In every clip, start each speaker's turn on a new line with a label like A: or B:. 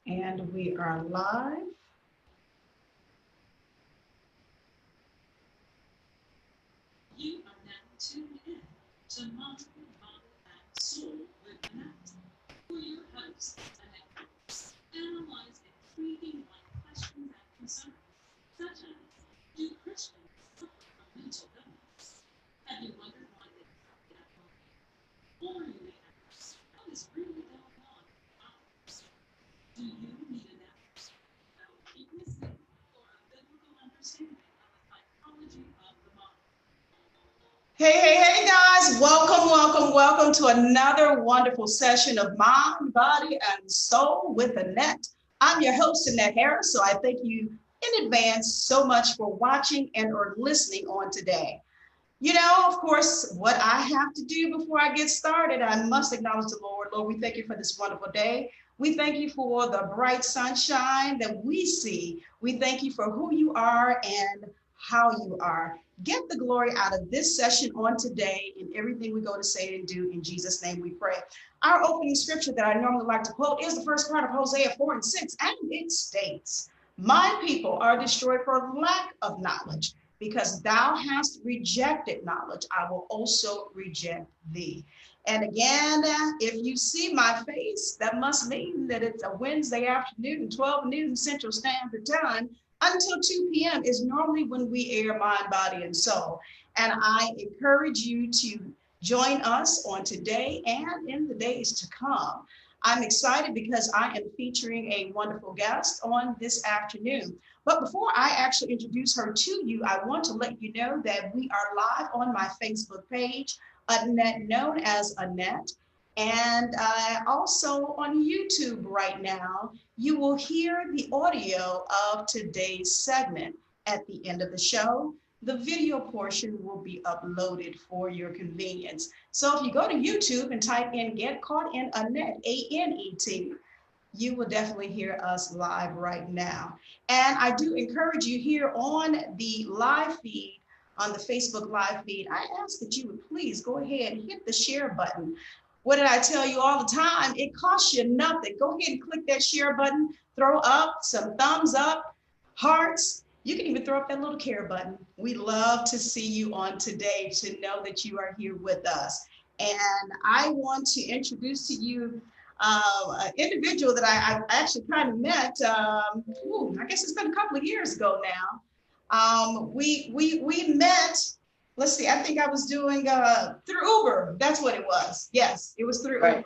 A: And we are live.
B: You are now tuned in to Mind, Body, and Soul with ANet, where your host, ANet Brooks, analyze intriguing life questions and concerns, such as, do Christians suffer from mental illness? Have you wondered why they pray at home? Or you may ask, what is really going on in our lives? Do you need an answer? Well, keep listening for a biblical understanding of the psychology of the mind.
A: Hey, guys. Welcome to another wonderful session of Mind, Body, and Soul with ANet. I'm your host, ANet Harris, so I thank you in advance so much for watching and or listening on today. You know, of course, what I have to do before I get started, I must acknowledge the Lord. Lord, we thank you for this wonderful day. We thank you for the bright sunshine that we see. We thank you for who you are and how you are. Get the glory out of this session on today and everything we go to say and do. In Jesus' name we pray. Our opening scripture that I normally like to quote is the first part of Hosea 4:6, and it states, "My people are destroyed for lack of knowledge. Because thou hast rejected knowledge, I will also reject thee." And again, if you see my face, that must mean that it's a Wednesday afternoon, 12 noon Central Standard Time, until 2 p.m. is normally when we air Mind, Body, and Soul. And I encourage you to join us on today and in the days to come. I'm excited because I am featuring a wonderful guest on this afternoon. But before I actually introduce her to you, I want to let you know that we are live on my Facebook page, ANet, known as ANet, and also on YouTube right now. You will hear the audio of today's segment at the end of the show. The video portion will be uploaded for your convenience. So if you go to YouTube and type in Get Caught in a Net, ANET, you will definitely hear us live right now. And I do encourage you here on the live feed, on the Facebook live feed, I ask that you would please go ahead and hit the share button. What did I tell you all the time? It costs you nothing. Go ahead and click that share button, throw up some thumbs up, hearts. You can even throw up that little care button. We love to see you on today, to know that you are here with us. And I want to introduce to you an individual that I actually kind of met. I guess it's been a couple of years ago now. We met. Let's see. I think I was doing through Uber. That's what it was. Yes, it was through Uber.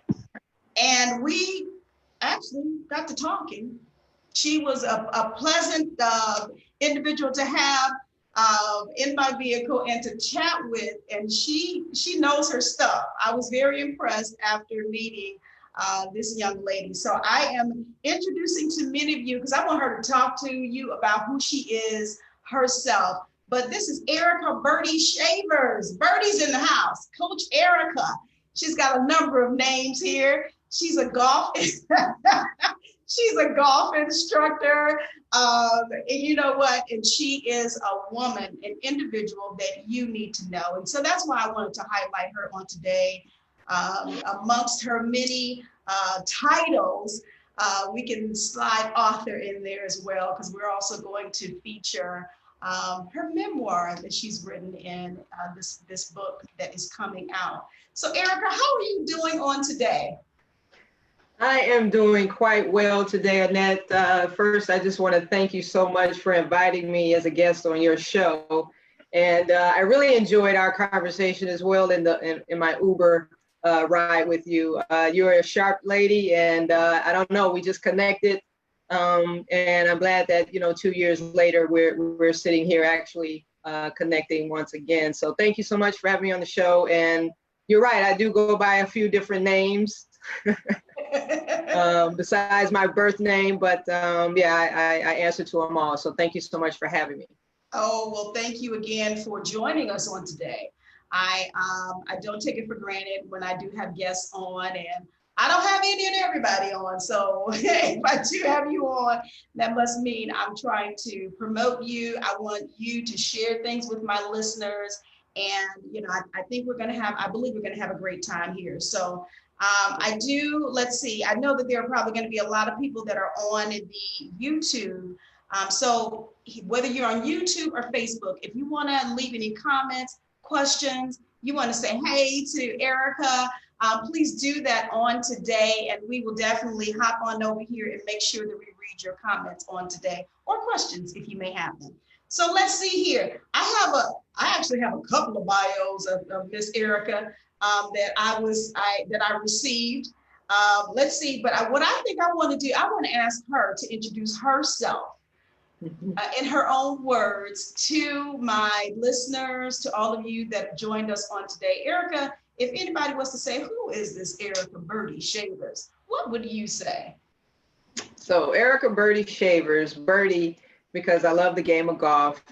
A: And we actually got to talking. She was a pleasant individual to have in my vehicle and to chat with, and she knows her stuff. I was very impressed after meeting this young lady. So I am introducing to many of you, because I want her to talk to you about who she is herself. But this is Erika Birdie Shavers. Birdie's in the house. Coach Erika. She's got a number of names here. She's a golf. She's a golf instructor. And you know what? And she is a woman, an individual that you need to know. And so that's why I wanted to highlight her on today. Amongst her many titles, we can slide author in there as well, because we're also going to feature her memoir that she's written in this book that is coming out. So Erika, how are you doing on today?
C: I am doing quite well today, ANet. First, I just want to thank you so much for inviting me as a guest on your show. And I really enjoyed our conversation as well in my Uber ride with you. You're a sharp lady, and I don't know, we just connected. And I'm glad that, 2 years later, we're sitting here actually connecting once again. So thank you so much for having me on the show. And you're right, I do go by a few different names. Besides my birth name, but I answer to them all. So thank you so much for having me.
A: Oh, well, thank you again for joining us on today. I don't take it for granted when I do have guests on, and I don't have any and everybody on. So if I do have you on, that must mean I'm trying to promote you. I want you to share things with my listeners. And, I think I believe we're going to have a great time here. So let's see, I know that there are probably going to be a lot of people that are on the YouTube. So whether you're on YouTube or Facebook, if you want to leave any comments, questions, you want to say hey to Erika, please do that on today, and we will definitely hop on over here and make sure that we read your comments on today, or questions if you may have them. So let's see here. I actually have a couple of bios of Miss Erika that I received. Let's see, but what I think I want to do, I want to ask her to introduce herself in her own words to my listeners, to all of you that joined us on today. Erika, if anybody was to say, who is this Erika Birdie Shavers? What would you say?
C: So Erika Birdie Shavers, Birdie, because I love the game of golf,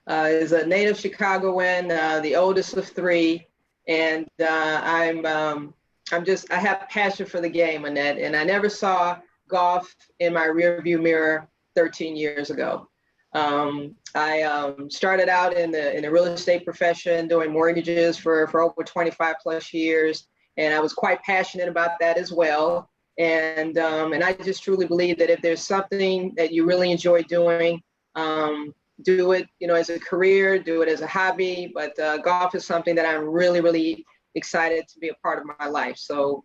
C: is a native Chicagoan, the oldest of three. And I have passion for the game, Annette, and I never saw golf in my rearview mirror 13 years ago. I started out in the real estate profession, doing mortgages for over 25 plus years, and I was quite passionate about that as well. And I just truly believe that if there's something that you really enjoy doing, do it, as a career, do it as a hobby. But golf is something that I'm really, really excited to be a part of my life. So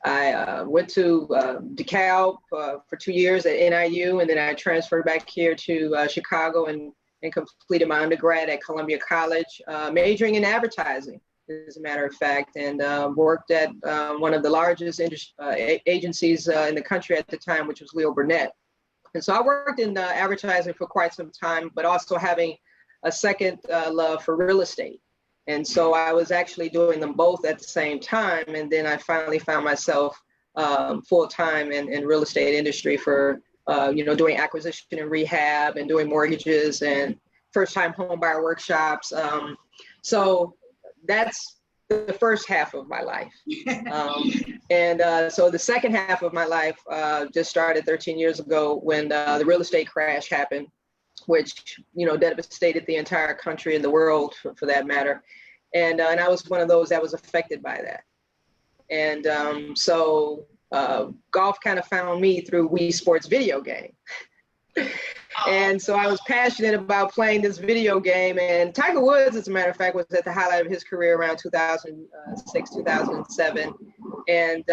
C: I went to DeKalb for 2 years at NIU, and then I transferred back here to Chicago and completed my undergrad at Columbia College, majoring in advertising, as a matter of fact, and worked at one of the largest agencies in the country at the time, which was Leo Burnett. And so I worked in advertising for quite some time, but also having a second love for real estate. And so I was actually doing them both at the same time. And then I finally found myself full-time in real estate industry for, doing acquisition and rehab and doing mortgages and first-time home buyer workshops. So that's the first half of my life. So the second half of my life just started 13 years ago when the real estate crash happened, which, devastated the entire country and the world for that matter. And I was one of those that was affected by that. And so golf kind of found me through Wii Sports video game. And so I was passionate about playing this video game. And Tiger Woods, as a matter of fact, was at the highlight of his career around 2006, 2007. And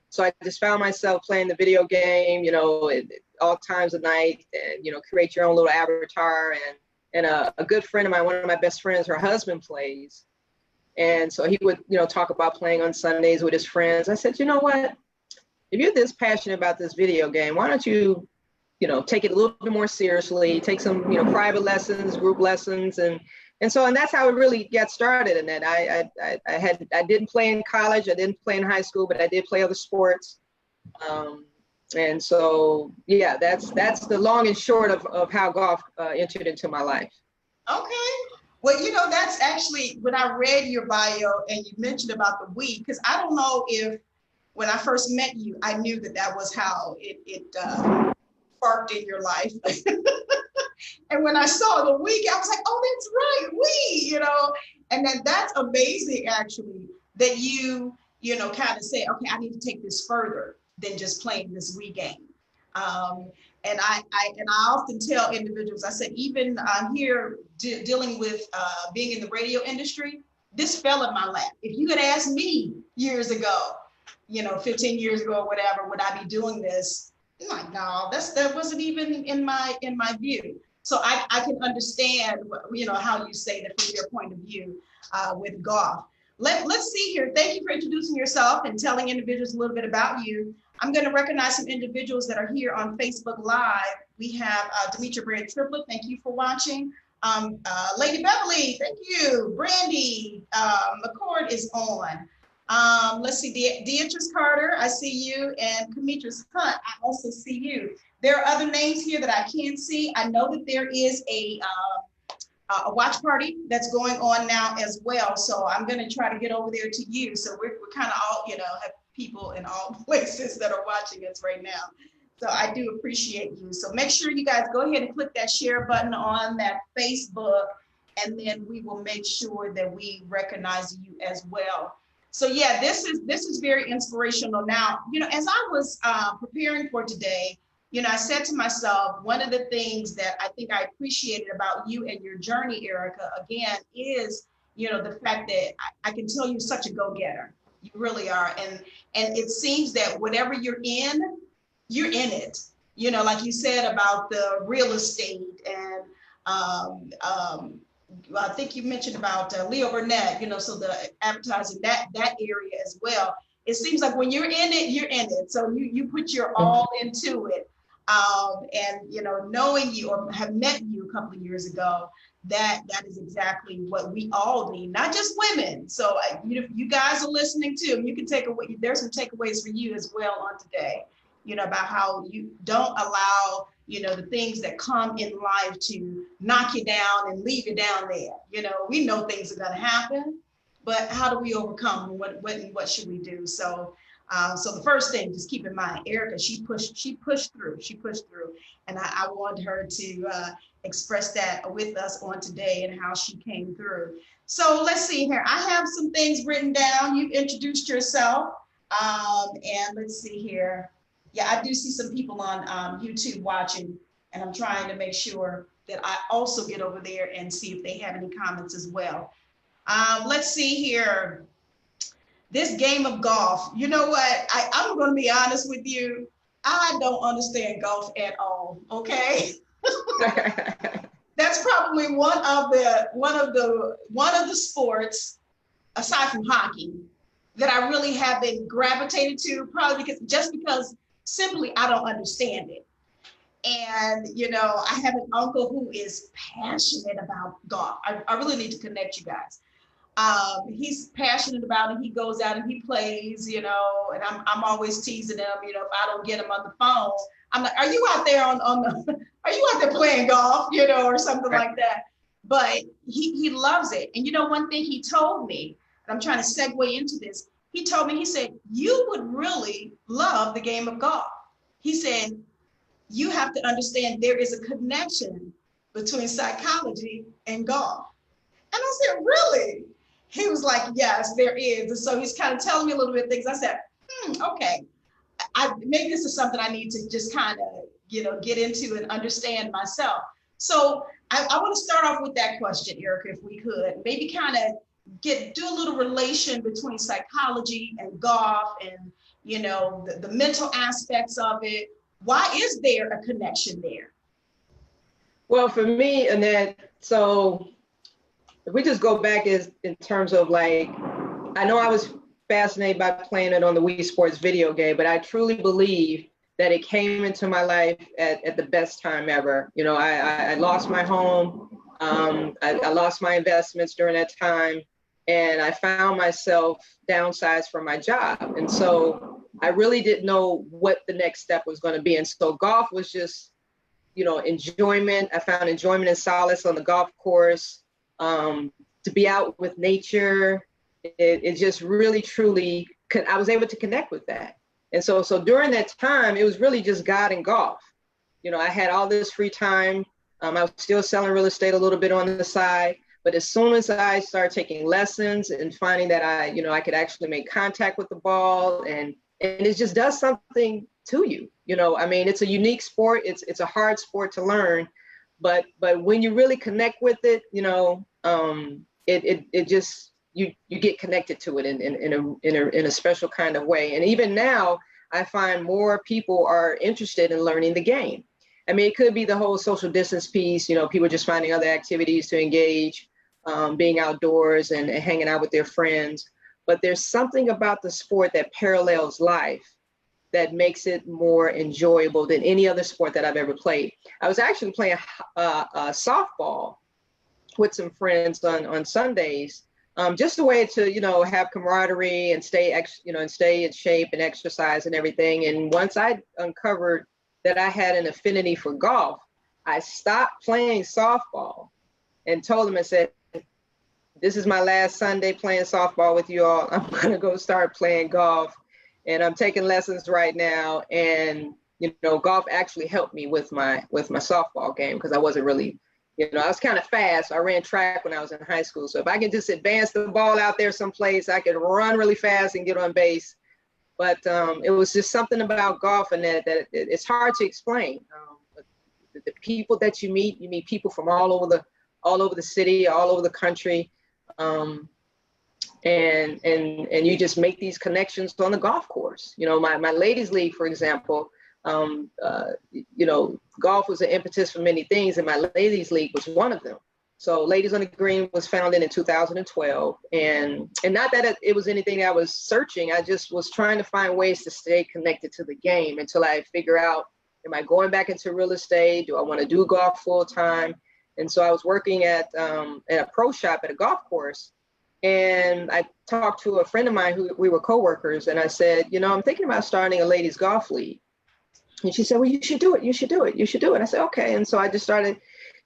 C: so I just found myself playing the video game, at all times of night, and, create your own little avatar. And a good friend of mine, one of my best friends, her husband plays. And so he would, talk about playing on Sundays with his friends. I said, you know what? If you're this passionate about this video game, why don't you, take it a little bit more seriously, take some, private lessons, group lessons. And that's how it really got started. And then I didn't play in college. I didn't play in high school, but I did play other sports. And so, yeah, that's the long and short of how golf entered into my life.
A: Okay. Well, that's actually when I read your bio and you mentioned about the Wii, because I don't know if when I first met you, I knew that was how it sparked in your life. And when I saw the Wii, I was like, oh, that's right, Wii, and then that's amazing, actually, that you kind of say, okay, I need to take this further than just playing this Wii game. And I often tell individuals, I said, even here dealing with being in the radio industry, this fell in my lap. If you had asked me years ago, 15 years ago or whatever, would I be doing this? I'm like, no, that wasn't even in my view. So I can understand, how you say that from your point of view with golf. Let's see here. Thank you for introducing yourself and telling individuals a little bit about you. I'm going to recognize some individuals that are here on Facebook Live. We have Demetria, Triplett. Thank you for watching. Lady Beverly, thank you. Brandy, McCord is on. Let's see, Beatrice Carter, I see you, and Demetria's Hunt, I also see you. There are other names here that I can't see. I know that there is a watch party that's going on now as well. So I'm going to try to get over there to you. So we're kind of all, have people in all places that are watching us right now. So I do appreciate you. So make sure you guys go ahead and click that share button on that Facebook and then we will make sure that we recognize you as well. So yeah, this is very inspirational. Now, as I was preparing for today, I said to myself, one of the things that I think I appreciated about you and your journey, Erika, again, is, the fact that I can tell you're such a go-getter. You really are. And it seems that whatever you're in it. Like you said about the real estate and I think you mentioned about Leo Burnett, so the advertising, that area as well. It seems like when you're in it, you're in it. So you put your all into it. And knowing you or have met you a couple of years ago, that is exactly what we all need, not just women. So you guys are listening too. You can take away, there's some takeaways for you as well on today, about how you don't allow, the things that come in life to knock you down and leave you down there. We know things are going to happen, but how do we overcome? What should we do? So the first thing, just keep in mind, Erika, she pushed through, and I wanted her to express that with us on today and how she came through. So let's see here. I have some things written down. You've introduced yourself, and let's see here. Yeah, I do see some people on YouTube watching, and I'm trying to make sure that I also get over there and see if they have any comments as well. Let's see here. This game of golf, you know what? I'm going to be honest with you. I don't understand golf at all. Okay. That's probably one of the sports, aside from hockey, that I really haven't gravitated to, probably because simply I don't understand it. And, I have an uncle who is passionate about golf. I really need to connect you guys. He's passionate about it. He goes out and he plays, and I'm always teasing him, if I don't get him on the phone, I'm like, are you out there are you out there playing golf, or something like that? But he loves it. And one thing he told me, and I'm trying to segue into this, he told me, he said, you would really love the game of golf. He said, you have to understand there is a connection between psychology and golf. And I said, really? He was like, yes, there is. And so he's kind of telling me a little bit of things. I said, okay. Maybe this is something I need to just kind of, get into and understand myself. So I want to start off with that question, Erika, if we could. Maybe kind of do a little relation between psychology and golf and, the mental aspects of it. Why is there a connection there?
C: Well, for me, Annette, so if we just go back in terms of like, I know I was fascinated by playing it on the Wii Sports video game, but I truly believe that it came into my life at the best time ever. I lost my home. I lost my investments during that time, and I found myself downsized from my job. And so I really didn't know what the next step was going to be. And so golf was just, enjoyment. I found enjoyment and solace on the golf course. To be out with nature, it just really, truly, I was able to connect with that. And so during that time, it was really just God and golf. I had all this free time. I was still selling real estate a little bit on the side. But as soon as I started taking lessons and finding that I could actually make contact with the ball, and it just does something to you. It's a unique sport. It's a hard sport to learn. But when you really connect with it, it just, you get connected to it in a special kind of way. And even now, I find more people are interested in learning the game. It could be the whole social distance piece, people just finding other activities to engage, being outdoors and hanging out with their friends. But there's something about the sport that parallels life that makes it more enjoyable than any other sport that I've ever played. I was actually playing softball with some friends on Sundays, just a way to, have camaraderie and stay in shape and exercise and everything. And once I uncovered that I had an affinity for golf, I stopped playing softball and told them, I said, this is my last Sunday playing softball with you all. I'm going to go start playing golf. And I'm taking lessons right now. And, golf actually helped me with my softball game because I wasn't really You know, I was kind of fast. I ran track when I was in high school. So if I could just advance the ball out there someplace, I could run really fast and get on base. But it was just something about golf and that it's hard to explain. But the people that you meet people from all over the city, all over the country. And you just make these connections on the golf course. You know, my ladies league, for example, you know, golf was an impetus for many things, and my ladies league was one of them. So Ladies on the Green was founded in 2012, and not that it was anything I was searching. I just was trying to find ways to stay connected to the game until I figure out, am I going back into real estate? Do I want to do golf full time? And so I was working at a pro shop at a golf course. And I talked to a friend of mine who we were coworkers, and I said, you know, I'm thinking about starting a ladies golf league. And she said, well, you should do it. You should do it. You should do it. And I said, okay. And so I just started,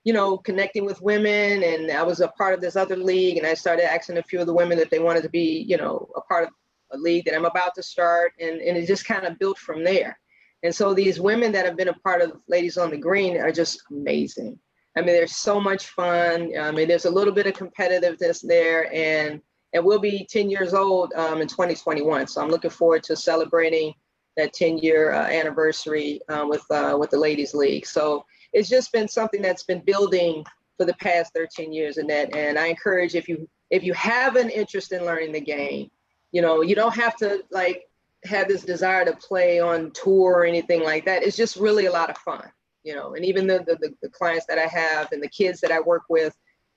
C: you know, connecting with women, and I was a part of this other league, and I started asking a few of the women if they wanted to be, you know, a part of a league that I'm about to start. And it just kind of built from there. And so these women that have been a part of Ladies on the Green are just amazing. I mean, there's so much fun. I mean, there's a little bit of competitiveness there, and we'll be 10 years old in 2021. So I'm looking forward to celebrating that 10-year anniversary with the Ladies League. So it's just been something that's been building for the past 13 years, Annette. And I encourage, if you have an interest in learning the game, you know, you don't have to like have this desire to play on tour or anything like that. It's just really a lot of fun. You know, and even the clients that I have and the kids that I work with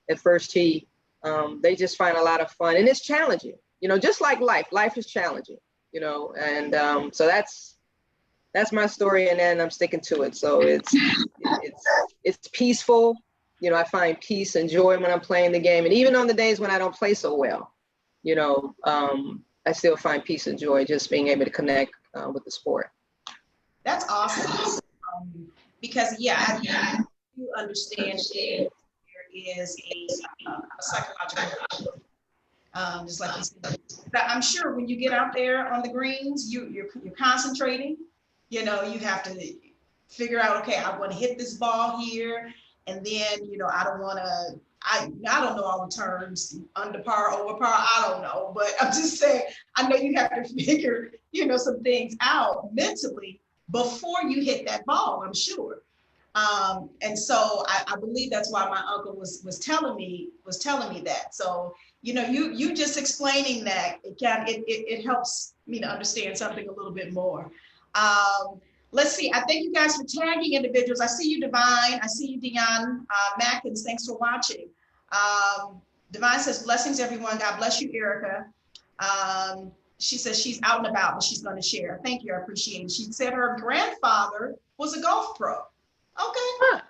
C: at First Tee, they just find a lot of fun, and it's challenging, you know, just like life is challenging, you know, and so that's my story, and I'm sticking to it. So it's peaceful, you know, I find peace and joy when I'm playing the game, and even on the days when I don't play so well, you know, I still find peace and joy just being able to connect with the sport.
A: That's awesome. Because I do understand there is a psychological, just like you said. But I'm sure when you get out there on the greens, you're concentrating. You know, you have to figure out, okay, I want to hit this ball here, and then you know I don't want to. I don't know all the terms, under par, over par. I don't know, but I'm just saying I know you have to figure, you know, some things out mentally before you hit that ball, I'm sure. And so I believe that's why my uncle was telling me that. So, you know, you just explaining that, it helps me to understand something a little bit more. Let's see. I thank you guys for tagging individuals. I see you, Divine. I see you, Dion Mackins. Thanks for watching. Divine says, blessings, everyone. God bless you, Erika. She says she's out and about, but she's going to share. Thank you. I appreciate it. She said her grandfather was a golf pro. Okay.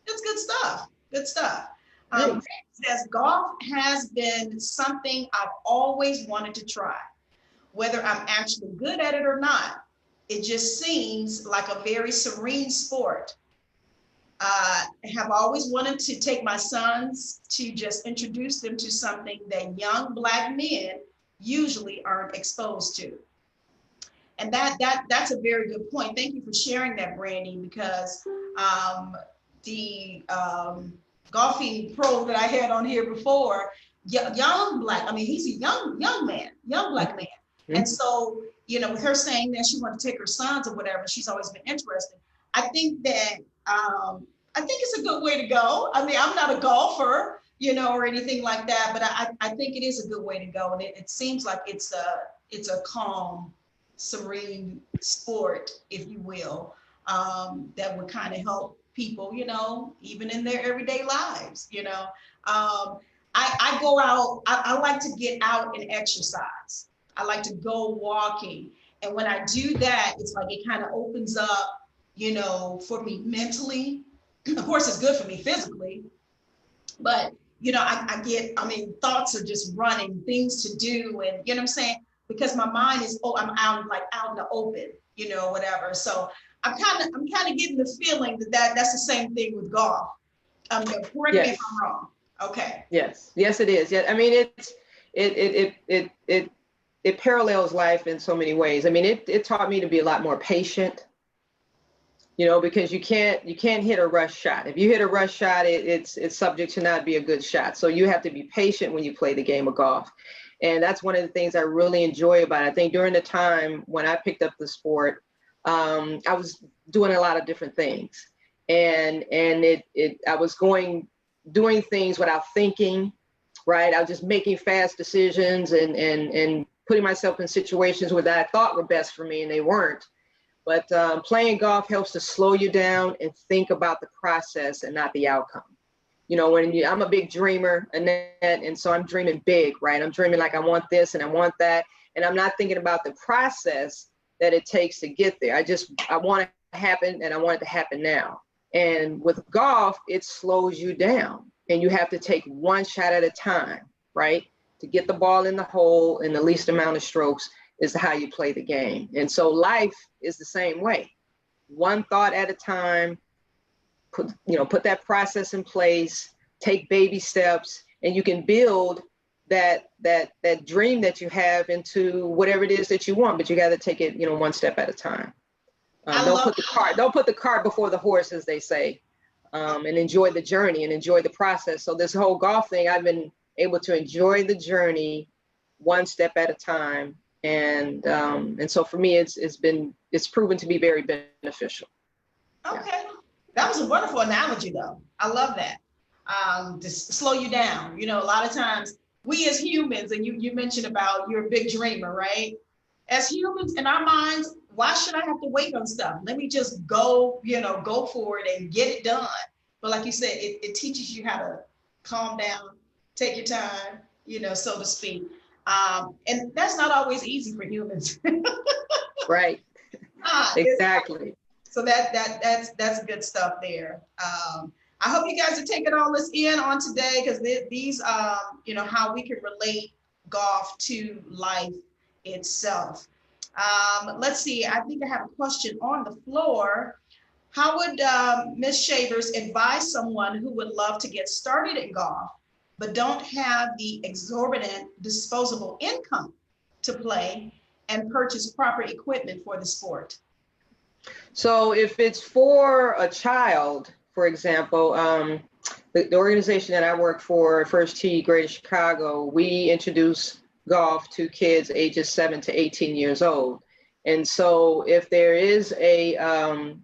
A: That's good stuff. Good stuff. Says golf has been something I've always wanted to try. Whether I'm actually good at it or not, it just seems like a very serene sport. I have always wanted to take my sons to just introduce them to something that young Black men usually aren't exposed to. And that's a very good point. Thank you for sharing that, Brandy, because the golfing pro that I had on here before, young Black, I mean, he's a young man, young Black man. Mm-hmm. And so, you know, with her saying that she wanted to take her sons or whatever, she's always been interested. I think that, I think it's a good way to go. I mean, I'm not a golfer, you know, or anything like that, but I think it is a good way to go. And it seems like it's a calm, serene sport, if you will, that would kind of help people, you know, even in their everyday lives, you know. I go out, I like to get out and exercise. I like to go walking. And when I do that, it's like it kind of opens up, you know, for me mentally. Of course, it's good for me physically, but, you know, thoughts are just running, things to do, and, you know what I'm saying? Because my mind is, I'm out in the open, you know, whatever. So I'm kind of getting the feeling that's the same thing with golf. Correct me if I'm wrong. Okay.
C: Yes, it is. Yeah, I mean, it parallels life in so many ways. I mean, it taught me to be a lot more patient. because you can't hit a rush shot. If you hit a rush shot, it's subject to not be a good shot. So you have to be patient when you play the game of golf. And that's one of the things I really enjoy about it. I think during the time when I picked up the sport, I was doing a lot of different things. And I was doing things without thinking, right? I was just making fast decisions and putting myself in situations where that I thought were best for me and they weren't. But playing golf helps to slow you down and think about the process and not the outcome. I'm a big dreamer, Annette, and so I'm dreaming big, right? I'm dreaming like I want this and I want that. And I'm not thinking about the process that it takes to get there. I want it to happen and I want it to happen now. And with golf, it slows you down and you have to take one shot at a time, right? To get the ball in the hole in the least amount of strokes is how you play the game. And so life is the same way. One thought at a time, put that process in place, take baby steps, and you can build that dream that you have into whatever it is that you want, but you got to take it, one step at a time. Don't put the cart before the horse, as they say, and enjoy the journey and enjoy the process. So this whole golf thing, I've been able to enjoy the journey one step at a time. And so for me, it's proven to be very beneficial.
A: Okay. Yeah. That was a wonderful analogy though. I love that. To slow you down. A lot of times we as humans, and you mentioned about you're a big dreamer, right? As humans in our minds, why should I have to wait on stuff? Let me just go for it and get it done. But like you said, it teaches you how to calm down, take your time, so to speak. And that's not always easy for humans.
C: Right. Exactly.
A: So that's good stuff there. I hope you guys are taking all this in on today, because these, how we can relate golf to life itself. Let's see. I think I have a question on the floor. How would Ms. Shavers advise someone who would love to get started in golf, but don't have the exorbitant disposable income to play and purchase proper equipment for the sport?
C: So if it's for a child, for example, the organization that I work for, First Tee Greater Chicago, we introduce golf to kids ages 7 to 18 years old. And so if there is a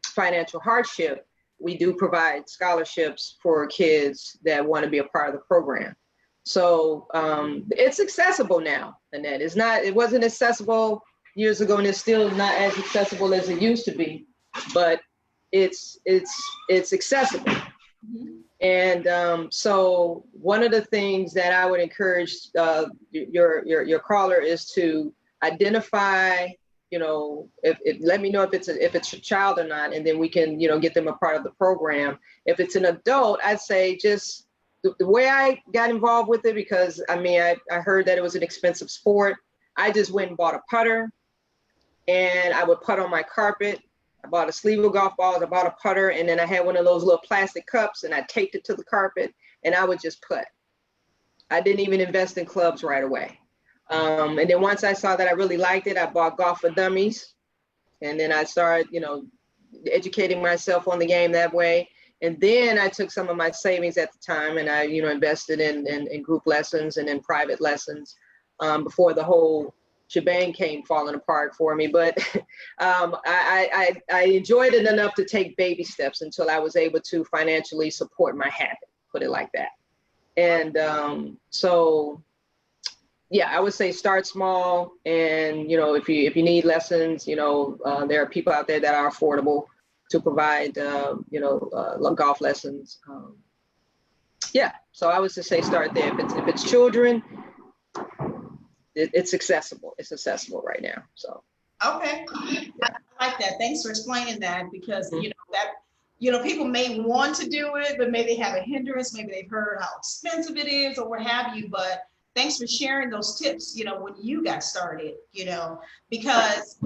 C: financial hardship, we do provide scholarships for kids that want to be a part of the program. So it's accessible now, Annette. It wasn't accessible years ago, and it's still not as accessible as it used to be, but it's accessible. Mm-hmm. And so one of the things that I would encourage your caller is to identify, let me know if it's a child or not, and then we can, get them a part of the program. If it's an adult, I'd say just the way I got involved with it, because I heard that it was an expensive sport. I just went and bought a putter, and I would putt on my carpet. I bought a sleeve of golf balls, I bought a putter, and then I had one of those little plastic cups, and I taped it to the carpet, and I would just putt. I didn't even invest in clubs right away. And then once I saw that I really liked it, I bought Golf for Dummies, and then I started, educating myself on the game that way. And then I took some of my savings at the time, and I, invested in group lessons and in private lessons before the whole shebang came falling apart for me. But I enjoyed it enough to take baby steps until I was able to financially support my habit, put it like that. And so, yeah, I would say start small. And, if you need lessons, there are people out there that are affordable to provide, golf lessons. So I would just say start there. If it's children, it's accessible. It's accessible right now. So.
A: Okay, I like that. Thanks for explaining that, because people may want to do it, but maybe they have a hindrance. Maybe they've heard how expensive it is or what have you. But thanks for sharing those tips. When you got started. Because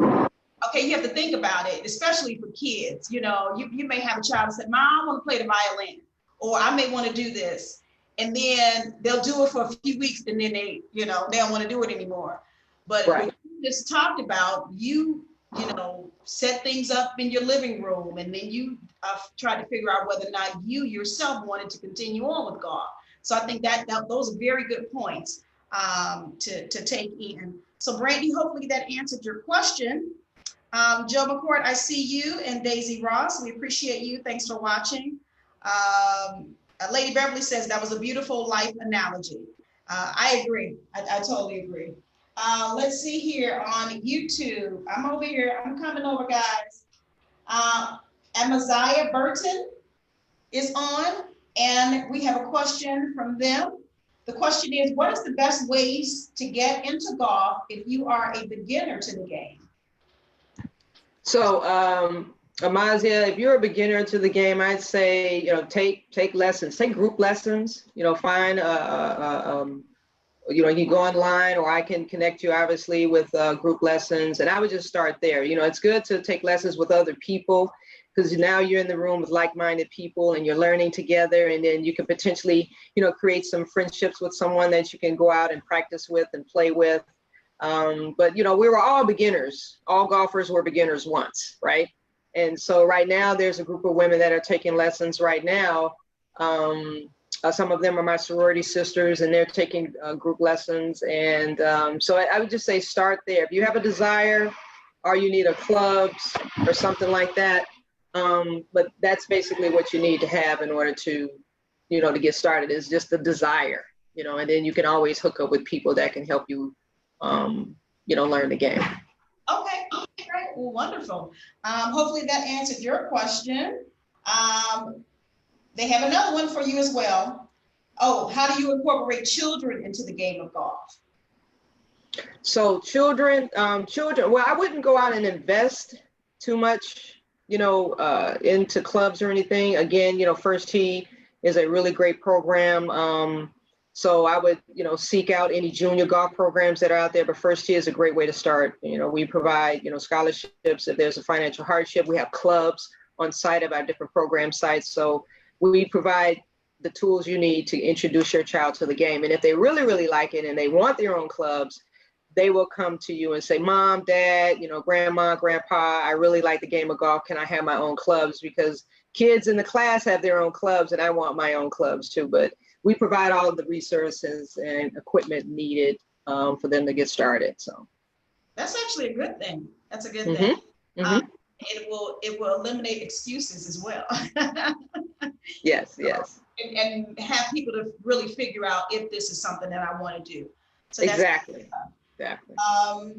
A: you have to think about it, especially for kids. You may have a child that said, "Mom, I want to play the violin," or "I may want to do this." And then they'll do it for a few weeks, and then they don't want to do it anymore. But right. What you just talked about, you set things up in your living room, and then you try to figure out whether or not you yourself wanted to continue on with golf. So I think that those are very good points to take in. So Brandy, hopefully that answered your question. Joe McCourt, I see you, and Daisy Ross, we appreciate you. Thanks for watching. Lady Beverly says that was a beautiful life analogy. I agree. I totally agree. Let's see here on YouTube. I'm over here. I'm coming over, guys. Amaziah Burton is on, and we have a question from them. The question is, what is the best ways to get into golf if you are a beginner to the game?
C: So, Amaziah, if you're a beginner to the game, I'd say, take lessons, take group lessons, find you can go online, or I can connect you obviously with group lessons. And I would just start there. It's good to take lessons with other people, because now you're in the room with like-minded people and you're learning together. And then you can potentially, create some friendships with someone that you can go out and practice with and play with. But, we were all beginners. All golfers were beginners once, right? And so right now there's a group of women that are taking lessons right now. Some of them are my sorority sisters, and they're taking group lessons. And so I would just say start there. If you have a desire, or you need a clubs or something like that, but that's basically what you need to have in order to, to get started, is just the desire, and then you can always hook up with people that can help you, learn the game.
A: Okay, great, well, wonderful. Hopefully that answered your question. They have another one for you as well. Oh, how do you incorporate children into the game of golf?
C: So children, well, I wouldn't go out and invest too much, into clubs or anything. Again, First Tee is a really great program. So I would, seek out any junior golf programs that are out there, but First Tee is a great way to start. We provide, scholarships if there's a financial hardship. We have clubs on site of our different program sites. So we provide the tools you need to introduce your child to the game. And if they really, really like it and they want their own clubs, they will come to you and say, Mom, Dad, Grandma, Grandpa, I really like the game of golf. Can I have my own clubs? Because kids in the class have their own clubs, and I want my own clubs too. But we provide all of the resources and equipment needed for them to get started. So
A: that's actually a good thing. That's a good thing. It will eliminate excuses as well.
C: Yes.
A: And have people to really figure out if this is something that I want to do. So that's
C: exactly.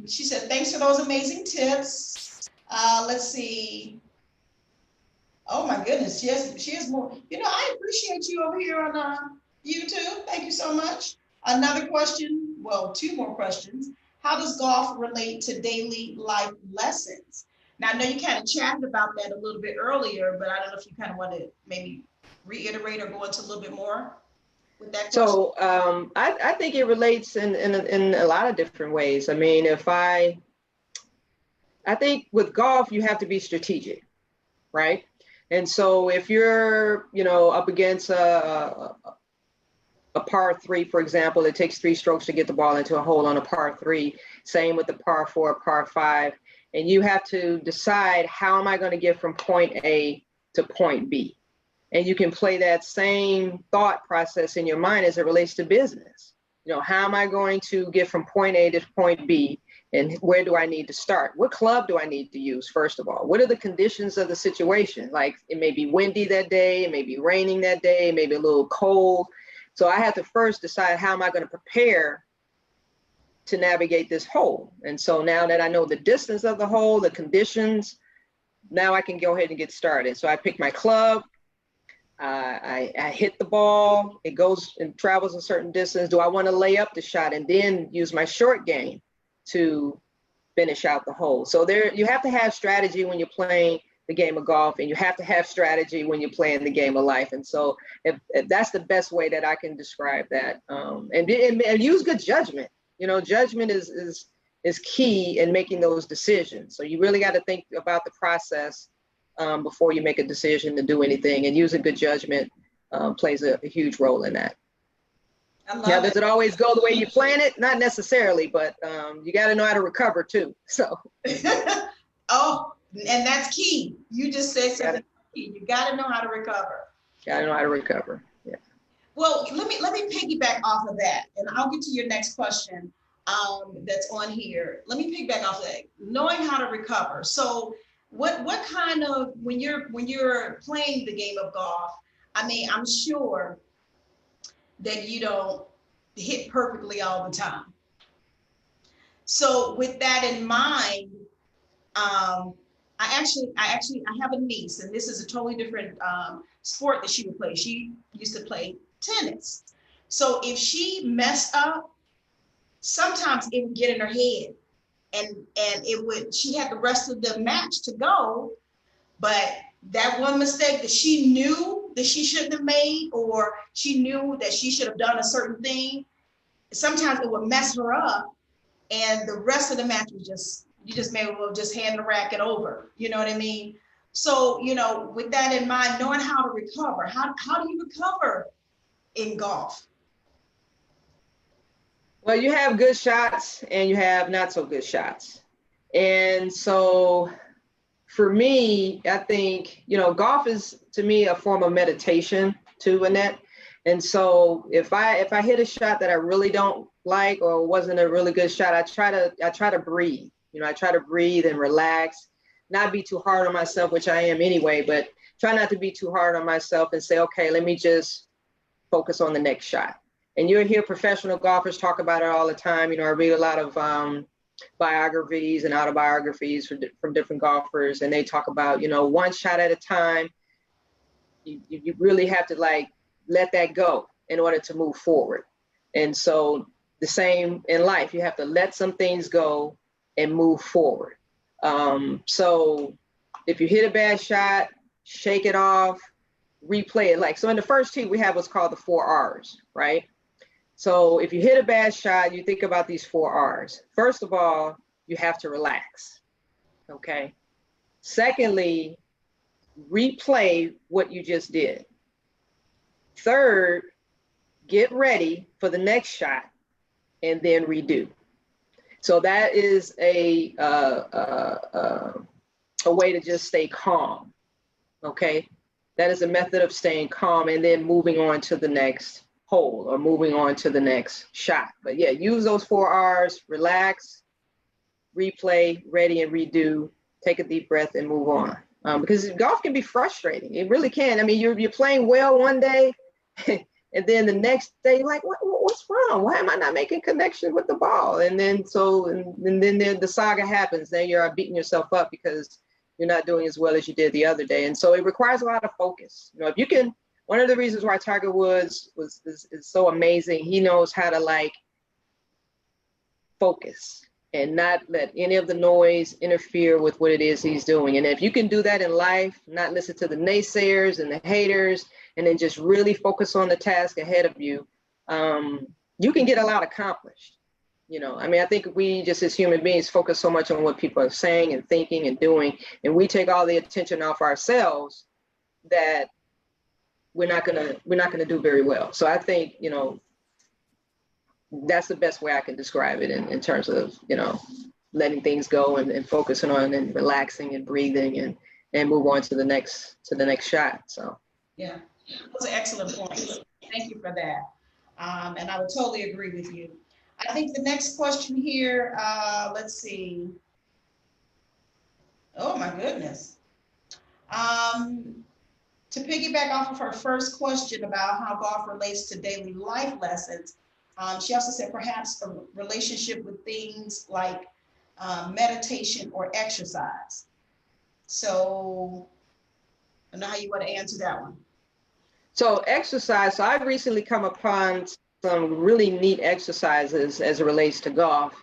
A: She said, thanks for those amazing tips. Let's see. Oh my goodness, she has more. I appreciate you over here on YouTube. Thank you so much. Another question, well, two more questions. How does golf relate to daily life lessons? Now, I know you kind of chatted about that a little bit earlier, but I don't know if you kind of want to maybe reiterate or go into a little bit more with that question.
C: So I think it relates in a lot of different ways. I mean, I think with golf, you have to be strategic, right? And so if you're, up against a par 3, for example, it takes 3 strokes to get the ball into a hole on a par 3. Same with the par 4, par 5. And you have to decide, how am I going to get from point A to point B? And you can play that same thought process in your mind as it relates to business. How am I going to get from point A to point B? And where do I need to start? What club do I need to use, first of all? What are the conditions of the situation? Like, it may be windy that day, it may be raining that day, maybe a little cold. So I have to first decide, how am I going to prepare to navigate this hole? And so now that I know the distance of the hole, the conditions, now I can go ahead and get started. So I pick my club, I hit the ball, it goes and travels a certain distance. Do I want to lay up the shot and then use my short game to finish out the hole? So you have to have strategy when you're playing the game of golf, and you have to have strategy when you're playing the game of life. And so if that's the best way that I can describe that. And use good judgment. Judgment is key in making those decisions. So you really got to think about the process before you make a decision to do anything, and using good judgment plays a huge role in that. Now, does it always go the way you plan it? Not necessarily, but you got to know how to recover too. So
A: Oh, and that's key. You just said something key. You got to know how to recover.
C: Got to know how to recover. Yeah.
A: Well, let me piggyback off of that, and I'll get to your next question that's on here. Let me piggyback off of that. Knowing how to recover. So, what kind of when you're playing the game of golf? I mean, I'm sure that you don't hit perfectly all the time. So, with that in mind, I have a niece, and this is a totally different sport that she would play. She used to play tennis. So if she messed up, sometimes it would get in her head, and she had the rest of the match to go, but that one mistake that she knew that she shouldn't have made, or she knew that she should have done a certain thing, sometimes it would mess her up, and the rest of the match was you just may as well just hand the racket over. You know what I mean? So, with that in mind, knowing how to recover, how do you recover in golf?
C: Well, you have good shots and you have not so good shots. And so for me, I think, golf is to me a form of meditation too, Annette. And so if I hit a shot that I really don't like or wasn't a really good shot, I try to breathe. I try to breathe and relax, not be too hard on myself, which I am anyway, but try not to be too hard on myself and say, okay, let me just focus on the next shot. And you'll hear professional golfers talk about it all the time. I read a lot of biographies and autobiographies from different golfers, and they talk about, one shot at a time. You really have to let that go in order to move forward. And so the same in life, you have to let some things go and move forward. So if you hit a bad shot, shake it off, replay it. So in the first tee, we have what's called the 4 R's, right? So if you hit a bad shot, you think about these 4 R's. First of all, you have to relax, okay? Secondly, replay what you just did. Third, get ready for the next shot and then redo. So that is a way to just stay calm, okay? That is a method of staying calm and then moving on to the next hole or moving on to the next shot. But yeah, use those 4 R's, relax, replay, ready and redo, take a deep breath and move on. Because golf can be frustrating. It really can. I mean, you're playing well one day and then the next day, like, what's wrong? Why am I not making connection with the ball? And then the saga happens. Then you're beating yourself up because you're not doing as well as you did the other day. And so it requires a lot of focus. If you can, one of the reasons why Tiger Woods is so amazing, he knows how to focus and not let any of the noise interfere with what it is he's doing. And if you can do that in life, not listen to the naysayers and the haters, and then just really focus on the task ahead of you, you can get a lot accomplished. I think we just as human beings focus so much on what people are saying and thinking and doing, and we take all the attention off ourselves that we're not gonna do very well. So I think, that's the best way I can describe it in terms of, letting things go and focusing on and relaxing and breathing and move on to the next shot. So
A: yeah, those are excellent points. Thank you for that. And I would totally agree with you. I think the next question here, let's see. Oh my goodness. To piggyback off of her first question about how golf relates to daily life lessons, she also said perhaps a relationship with things like meditation or exercise. So I don't know how you want to answer that one.
C: So exercise, so I've recently come upon some really neat exercises as it relates to golf.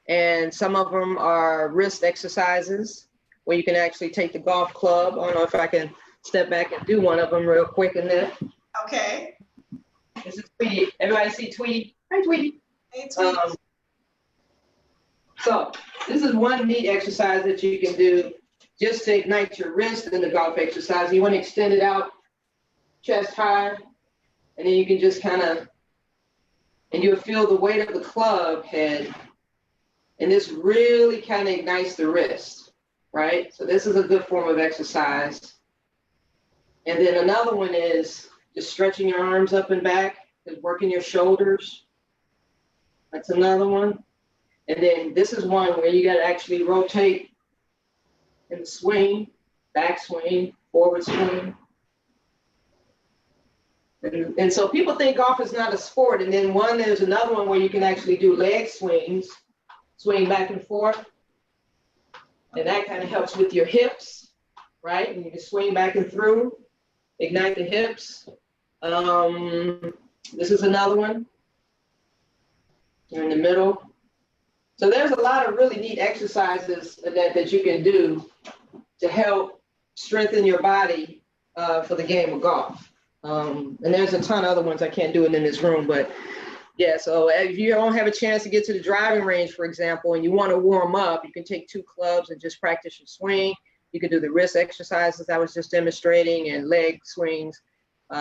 C: And some of them are wrist exercises where you can actually take the golf club. I don't know if I can step back and do one of them real quick in there.
A: Okay.
C: This is Tweety. Everybody see Tweety? Hi, Tweety.
A: Hey, Tweety.
C: So this is one neat exercise that you can do just to ignite your wrist in the golf exercise. You want to extend it out chest high, and then you can just and you'll feel the weight of the club head, and this really kind of ignites the wrist. right? So this is a good form of exercise. And then another one is just stretching your arms up and back, just working your shoulders. That's another one. And then this is one where you got to actually rotate in the swing, back swing, forward swing. And so people think golf is not a sport. And then there's another one where you can actually do leg swings, swing back and forth. And that kind of helps with your hips, right? And you can swing back and through, ignite the hips. This is another one. You're in the middle. So there's a lot of really neat exercises that you can do to help strengthen your body for the game of golf. And there's a ton of other ones. I can't do it in this room, but yeah, so if you don't have a chance to get to the driving range, for example, and you want to warm up, you can take 2 clubs and just practice your swing. You can do the wrist exercises I was just demonstrating and leg swings,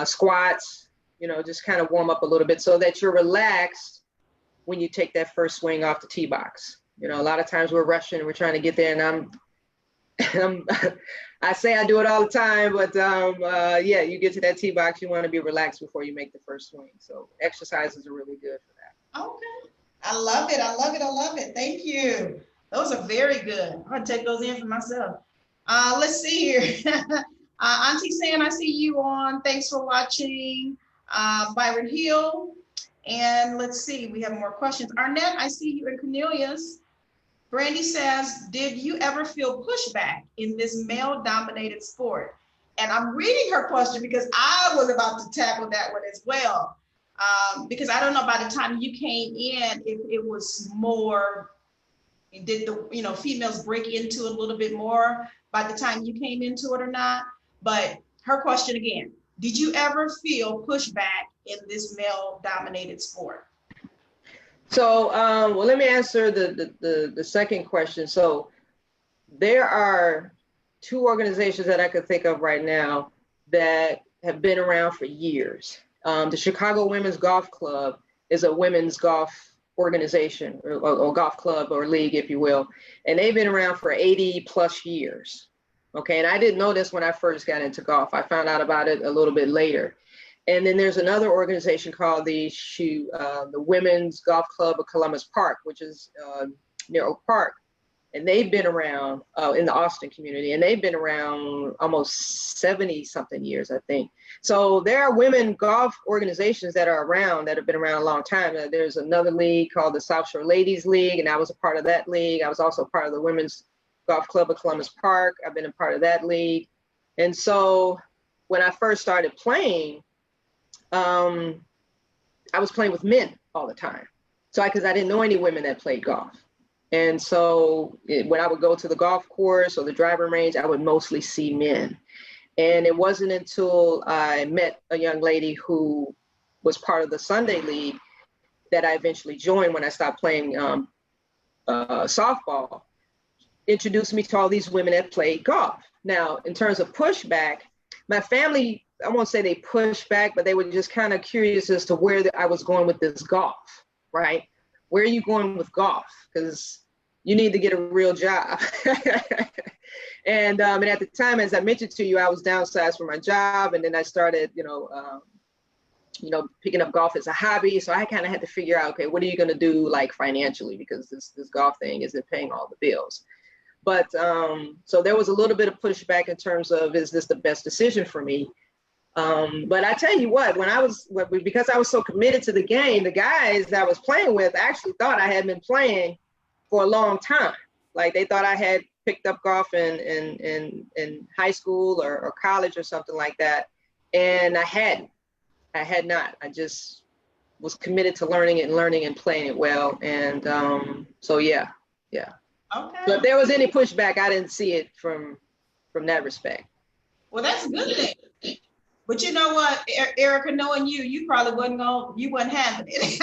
C: squats, just kind of warm up a little bit so that you're relaxed when you take that first swing off the tee box. A lot of times we're rushing, we're trying to get there, and I say I do it all the time, but yeah, you get to that tee box, you want to be relaxed before you make the first swing. So exercises are really good for that.
A: Okay. I love it. I love it. I love it. Thank you. Those are very good. I'm going to take those in for myself. Let's see here. Auntie San, I see you on. Thanks for watching. Byron Hill. And let's see, we have more questions. Arnett, I see you, and Cornelius. Brandy says, did you ever feel pushback in this male-dominated sport? And I'm reading her question because I was about to tackle that one as well. Because I don't know by the time you came in, if it was more, did the females break into it a little bit more by the time you came into it or not? But her question again, did you ever feel pushback in this male-dominated sport?
C: So, well, let me answer the second question. So there are 2 organizations that I could think of right now that have been around for years. The Chicago Women's Golf Club is a women's golf organization or golf club or league, if you will. And they've been around for 80 plus years. Okay, and I didn't know this when I first got into golf. I found out about it a little bit later. And then there's another organization called the Women's Golf Club of Columbus Park, which is near Oak Park. And they've been around in the Austin community, and they've been around almost 70 something years, I think. So there are women golf organizations that are around that have been around a long time. There's another league called the South Shore Ladies League, and I was a part of that league. I was also part of the Women's Golf Club of Columbus Park. I've been a part of that league. And so when I first started playing, I was playing with men all the time. So because I didn't know any women that played golf. And so when I would go to the golf course or the driving range, I would mostly see men. And it wasn't until I met a young lady who was part of the Sunday League that I eventually joined when I stopped playing softball, introduced me to all these women that played golf. Now, in terms of pushback, my family, I won't say they pushed back, but they were just kind of curious as to where I was going with this golf, right? Where are you going with golf? Because you need to get a real job. And at the time, as I mentioned to you, I was downsized from my job, and then I started, picking up golf as a hobby. So I kind of had to figure out, okay, what are you going to do like financially? Because this golf thing isn't paying all the bills. But so there was a little bit of pushback in terms of, is this the best decision for me? But I tell you what, because I was so committed to the game, the guys that I was playing with actually thought I had been playing for a long time. Like they thought I had picked up golf in high school or college or something like that. And I had not. I just was committed to learning and playing it well. And so, yeah.
A: Okay.
C: So if there was any pushback, I didn't see it from that respect.
A: Well, that's a good thing. But you know what, Erika, knowing you probably you wasn't having it.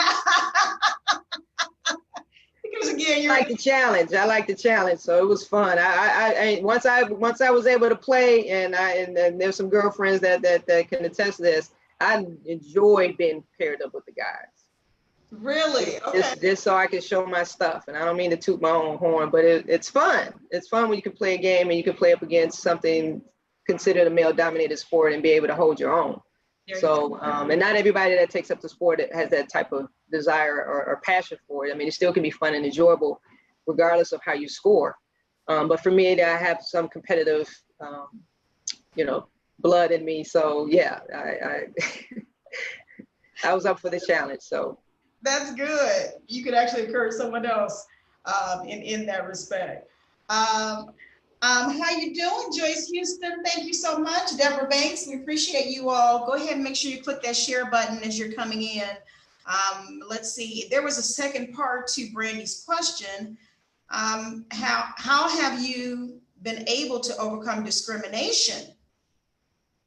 A: Because again,
C: I like the challenge. So it was fun. I once I was able to play, and there's some girlfriends that can attest to this. I enjoyed being paired up with the guys.
A: Really? Okay.
C: Just so I can show my stuff. And I don't mean to toot my own horn, but it's fun. It's fun when you can play a game and you can play up against something considered a male-dominated sport and be able to hold your own. So, and not everybody that takes up the sport has that type of desire or passion for it. I mean, it still can be fun and enjoyable regardless of how you score. But for me, I have some competitive, blood in me. So yeah, I was up for the challenge. So
A: That's good. You could actually encourage someone else in that respect. How you doing, Joyce Houston? Thank you so much. Deborah Banks, we appreciate you all. Go ahead and make sure you click that share button as you're coming in. Let's see, there was a second part to Brandy's question. How have you been able to overcome discrimination?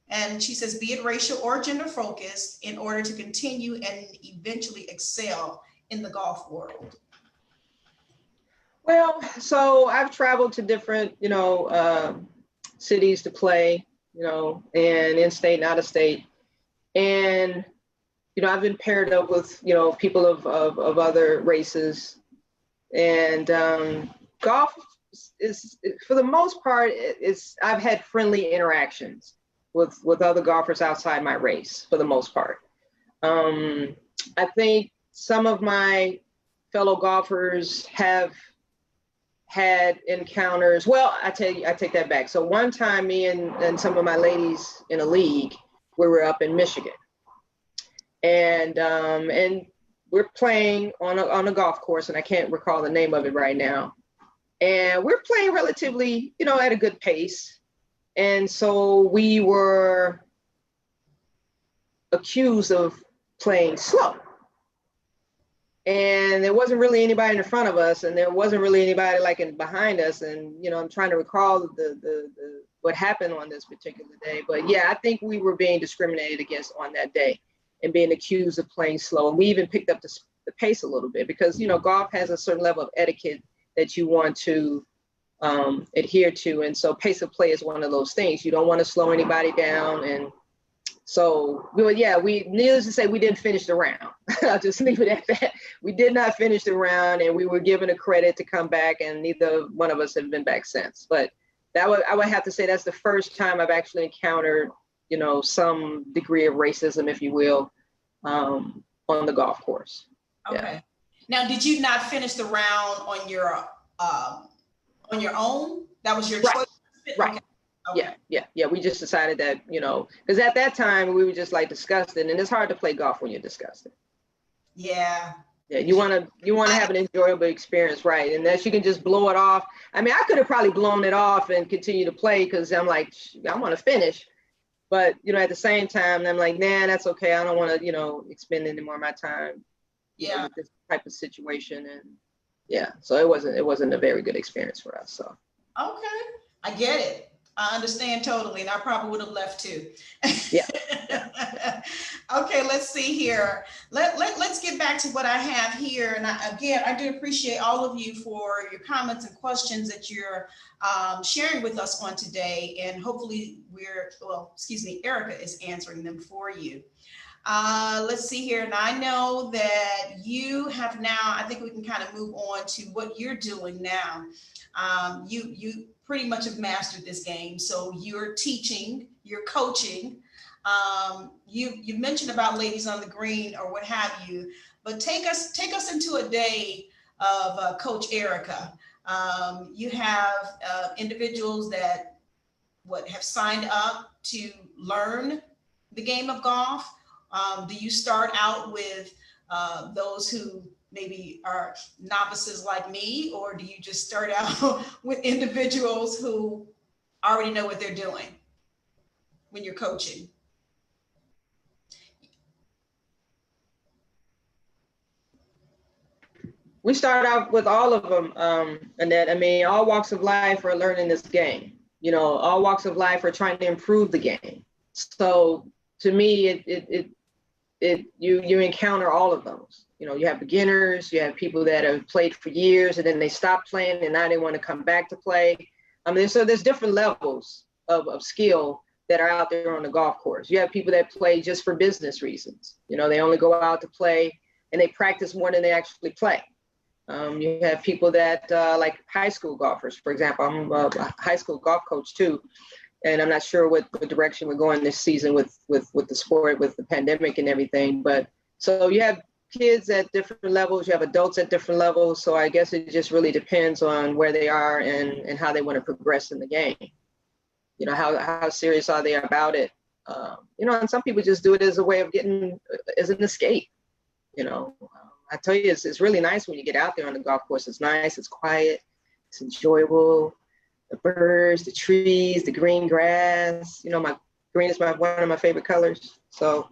A: And she says, be it racial or gender focused, in order to continue and eventually excel in the golf world.
C: Well, so I've traveled to different, cities to play, and in-state and out-of-state. And, I've been paired up with, people of other races. And golf is, for the most part, I've had friendly interactions with other golfers outside my race, for the most part. I think some of my fellow golfers have had encounters. Well, I take that back. So one time, me and some of my ladies in a league, we were up in Michigan, and we're playing on a golf course, and I can't recall the name of it right now. And we're playing relatively, at a good pace. And so we were accused of playing slow. And there wasn't really anybody in front of us, and there wasn't really anybody behind us. And, I'm trying to recall the what happened on this particular day. But yeah, I think we were being discriminated against on that day and being accused of playing slow. And we even picked up the pace a little bit because, golf has a certain level of etiquette that you want to adhere to. And so pace of play is one of those things. You don't want to slow anybody down. And so, needless to say, we didn't finish the round. I'll just leave it at that. We did not finish the round, and we were given a credit to come back, and neither one of us have been back since. But I would have to say that's the first time I've actually encountered, some degree of racism, if you will, on the golf course.
A: Okay. Yeah. Now, did you not finish the round on your own? That was your choice?
C: Right. Okay. Yeah. We just decided that, because at that time we were just disgusted, and it's hard to play golf when you're disgusted.
A: Yeah.
C: Yeah, you want to have an enjoyable experience, right? Unless you can just blow it off. I mean, I could have probably blown it off and continue to play because I'm like, I want to finish. But, at the same time, I'm like, nah, that's okay. I don't want to, expend any more of my time.
A: Yeah.
C: With this type of situation. And yeah, so it wasn't a very good experience for us. So.
A: Okay, I get it. I understand totally, and I probably would have left too.
C: Yeah.
A: Okay, let's see here. Let's get back to what I have here. And I do appreciate all of you for your comments and questions that you're sharing with us on today. And hopefully Erika is answering them for you. Let's see here. And I know that you have now, I think we can kind of move on to what you're doing now. You pretty much have mastered this game. So you're teaching, you're coaching. You mentioned about ladies on the green or what have you, but take us into a day of Coach Erika. You have individuals that have signed up to learn the game of golf. Do you start out with those who maybe are novices like me, or do you just start out with individuals who already know what they're doing when you're coaching?
C: We start out with all of them, Annette. I mean, all walks of life are learning this game. All walks of life are trying to improve the game. So to me, you encounter all of those. You have beginners, you have people that have played for years and then they stop playing and now they want to come back to play. I mean, so there's different levels of skill that are out there on the golf course. You have people that play just for business reasons. They only go out to play and they practice more than they actually play. You have people that like high school golfers, for example. I'm a high school golf coach too, and I'm not sure what direction we're going this season with the sport, with the pandemic and everything. But so you have kids at different levels, you have adults at different levels. So I guess it just really depends on where they are and how they want to progress in the game. You know, how serious are they about it? You know, and some people just do it as a way of getting, as an escape. You know, I tell you, it's really nice when you get out there on the golf course. It's nice, it's quiet, it's enjoyable. The birds, the trees, the green grass. You know, my green is one of my favorite colors. So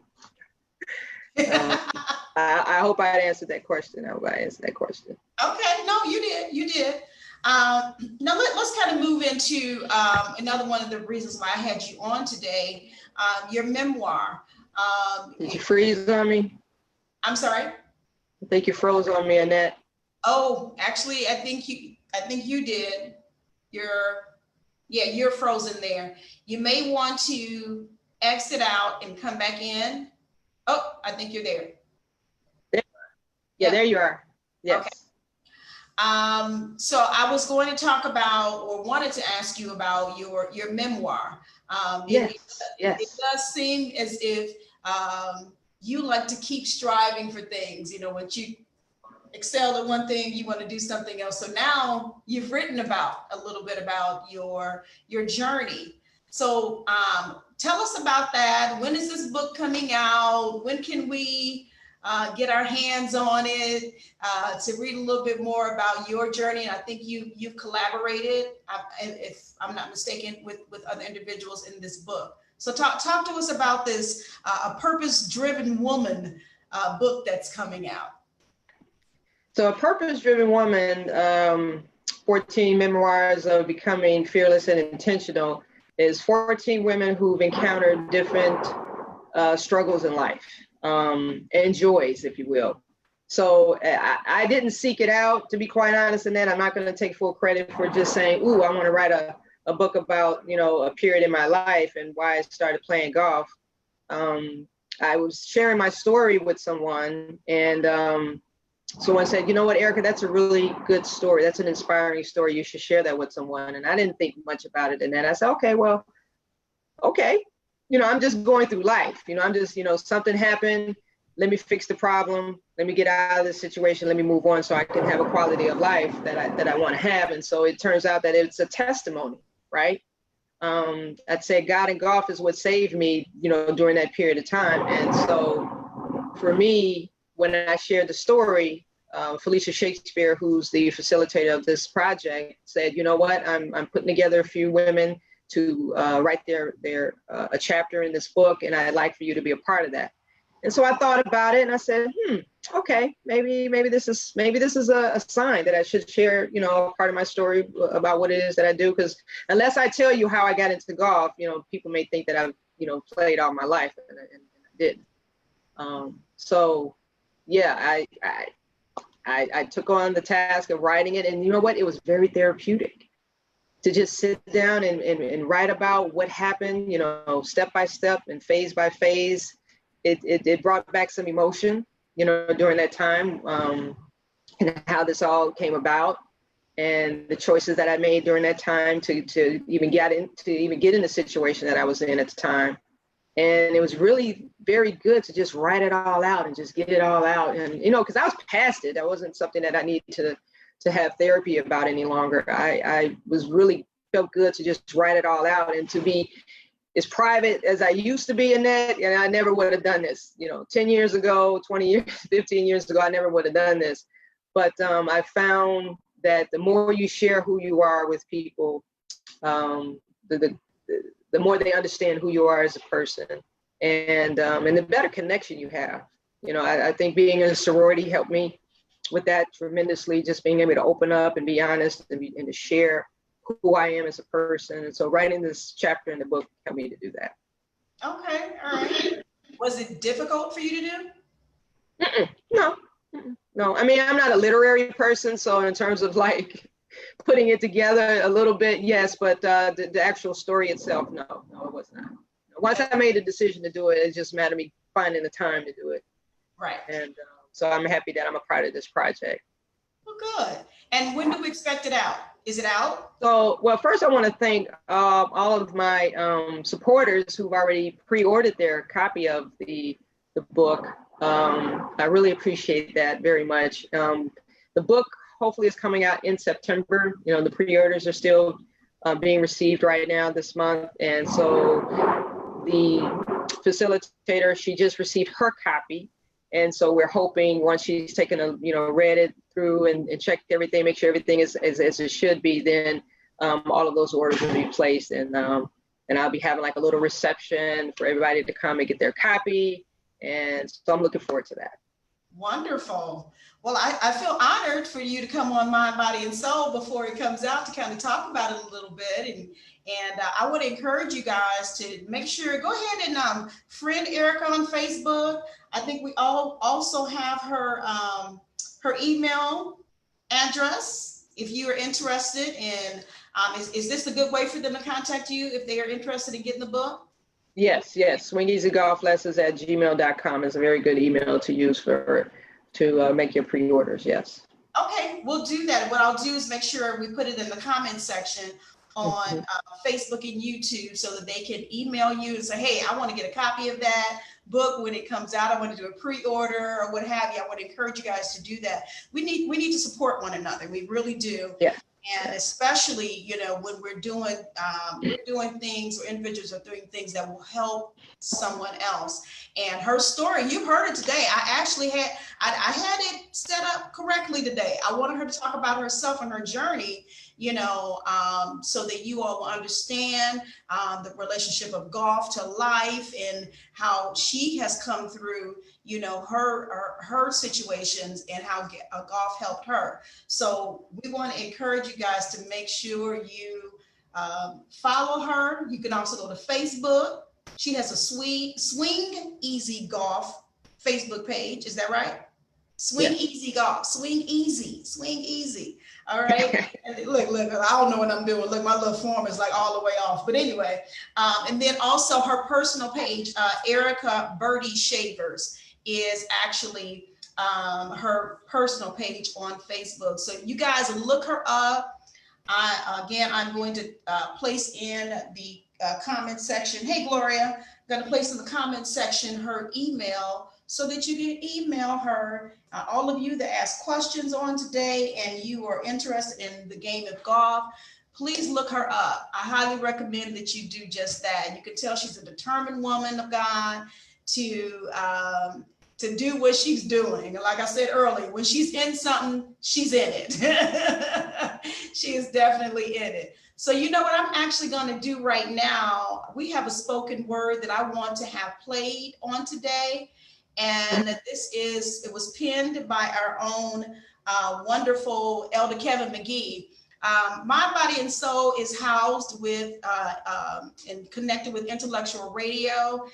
C: I hope I answered that question.
A: Okay, no, you did. Now let's kind of move into another one of the reasons why I had you on today, your memoir.
C: Did you freeze on me?
A: I'm sorry?
C: I think you froze on me, Annette.
A: Oh, actually, I think you did. You're frozen there. You may want to exit out and come back in. Oh, I think you're there.
C: Yeah, there you are. Yes.
A: Okay. So I was going to talk about, or wanted to ask you about your memoir.
C: Yes.
A: It does seem as if you like to keep striving for things. You know, once you excel at one thing, you want to do something else. So now you've written about a little bit about your journey. So tell us about that. When is this book coming out? When can we get our hands on it to read a little bit more about your journey? And I think you've collaborated, if I'm not mistaken, with other individuals in this book. So talk to us about this A Purpose-Driven Woman book that's coming out.
C: So A Purpose-Driven Woman, 14 Memoirs of Becoming Fearless and Intentional, is 14 women who've encountered different struggles in life, and joys, if you will. So I didn't seek it out, to be quite honest, in that I'm not going to take full credit for just saying, ooh, I want to write a book about, you know, a period in my life and why I started playing golf. I was sharing my story with someone, and someone said, you know what, Erika, that's a really good story. That's an inspiring story. You should share that with someone. And I didn't think much about it. And then I said, okay, well, okay. You know, I'm just going through life. You know, I'm just, you know, something happened. Let me fix the problem. Let me get out of this situation. Let me move on so I can have a quality of life that I want to have. And so it turns out that it's a testimony, right? I'd say God and golf is what saved me, you know, during that period of time. And so for me, when I shared the story, Felicia Shakespeare, who's the facilitator of this project, said, you know what, I'm putting together a few women to write a chapter in this book, and I'd like for you to be a part of that. And so I thought about it, and I said, okay, maybe this is a sign that I should share, you know, a part of my story about what it is that I do. Because unless I tell you how I got into golf, you know, people may think that I've, you know, played all my life, and I didn't. So yeah, I took on the task of writing it, and you know what? It was very therapeutic to just sit down and write about what happened, you know, step by step and phase by phase. It brought back some emotion, you know, during that time, and how this all came about, and the choices that I made during that time to even get in the situation that I was in at the time. And it was really very good to just write it all out and just get it all out. And, you know, because I was past it. That wasn't something that I needed to have therapy about any longer. I was really felt good to just write it all out and to be as private as I used to be, Annette. And I never would have done this, you know, 10 years ago, 20 years, 15 years ago, I never would have done this. But I found that the more you share who you are with people, the more they understand who you are as a person, and the better connection you have. You know, I think being in a sorority helped me with that tremendously, just being able to open up and be honest and to share who I am as a person. And so writing this chapter in the book helped me to do that.
A: Okay, all right. Was it difficult for you to do?
C: No. I mean, I'm not a literary person, so in terms of like putting it together a little bit, yes, but the actual story itself, no, it was not. Once I made a decision to do it, it just mattered me finding the time to do it.
A: Right.
C: And So I'm happy that I'm a part of this project.
A: Well, good. And when do we expect it out? Is it out?
C: So, well, first I want to thank all of my supporters who've already pre-ordered their copy of the book. I really appreciate that very much. The book hopefully is coming out in September. You know, the pre-orders are still being received right now this month. And so the facilitator, she just received her copy. And so we're hoping once she's taken read it through and checked everything, make sure everything is as it should be, then all of those orders will be placed. And I'll be having like a little reception for everybody to come and get their copy. And so I'm looking forward to that.
A: Wonderful. Well, I feel honored for you to come on Mind, Body, and Soul before it comes out to kind of talk about it a little bit. And I would encourage you guys to make sure, go ahead and friend Erika on Facebook. I think we all also have her her email address if you are interested in. Is this a good way for them to contact you if they are interested in getting the book?
C: Yes. swingeasygolflessons@gmail.com is a very good email to use to make your pre-orders. Yes.
A: Okay, we'll do that. What I'll do is make sure we put it in the comments section on Facebook and YouTube so that they can email you and say, hey, I want to get a copy of that book when it comes out. I want to do a pre-order or what have you. I want to encourage you guys to do that. We need to support one another. We really do.
C: Yeah.
A: And especially, when we're doing things, or individuals are doing things that will help someone else. And her story, you've heard it today. I had it set up correctly today. I wanted her to talk about herself and her journey, so that you all will understand the relationship of golf to life and how she has come through, her situations and how golf helped her. So we want to encourage you guys to make sure you follow her. You can also go to Facebook. She has a Swing Easy Golf Facebook page. Is that right? Swing Easy Golf. Swing Easy. All right. And look, I don't know what I'm doing. Look, my little form is like all the way off. But anyway, and then also her personal page, Erika Birdie Shavers, is actually her personal page on Facebook. So you guys look her up. I'm going to place in the comment section. Hey, Gloria, I'm going to place in the comment section her email so that you can email her. All of you that ask questions on today and you are interested in the game of golf, please look her up. I highly recommend that you do just that. You can tell she's a determined woman of God to do what she's doing. Like I said earlier, when she's in something, she's in it. She is definitely in it. So you know what I'm actually going to do right now? We have a spoken word that I want to have played on today. And it was penned by our own wonderful Elder Kevin McGee. Mind, Body, and Soul is housed with and connected with Intellectual Radio.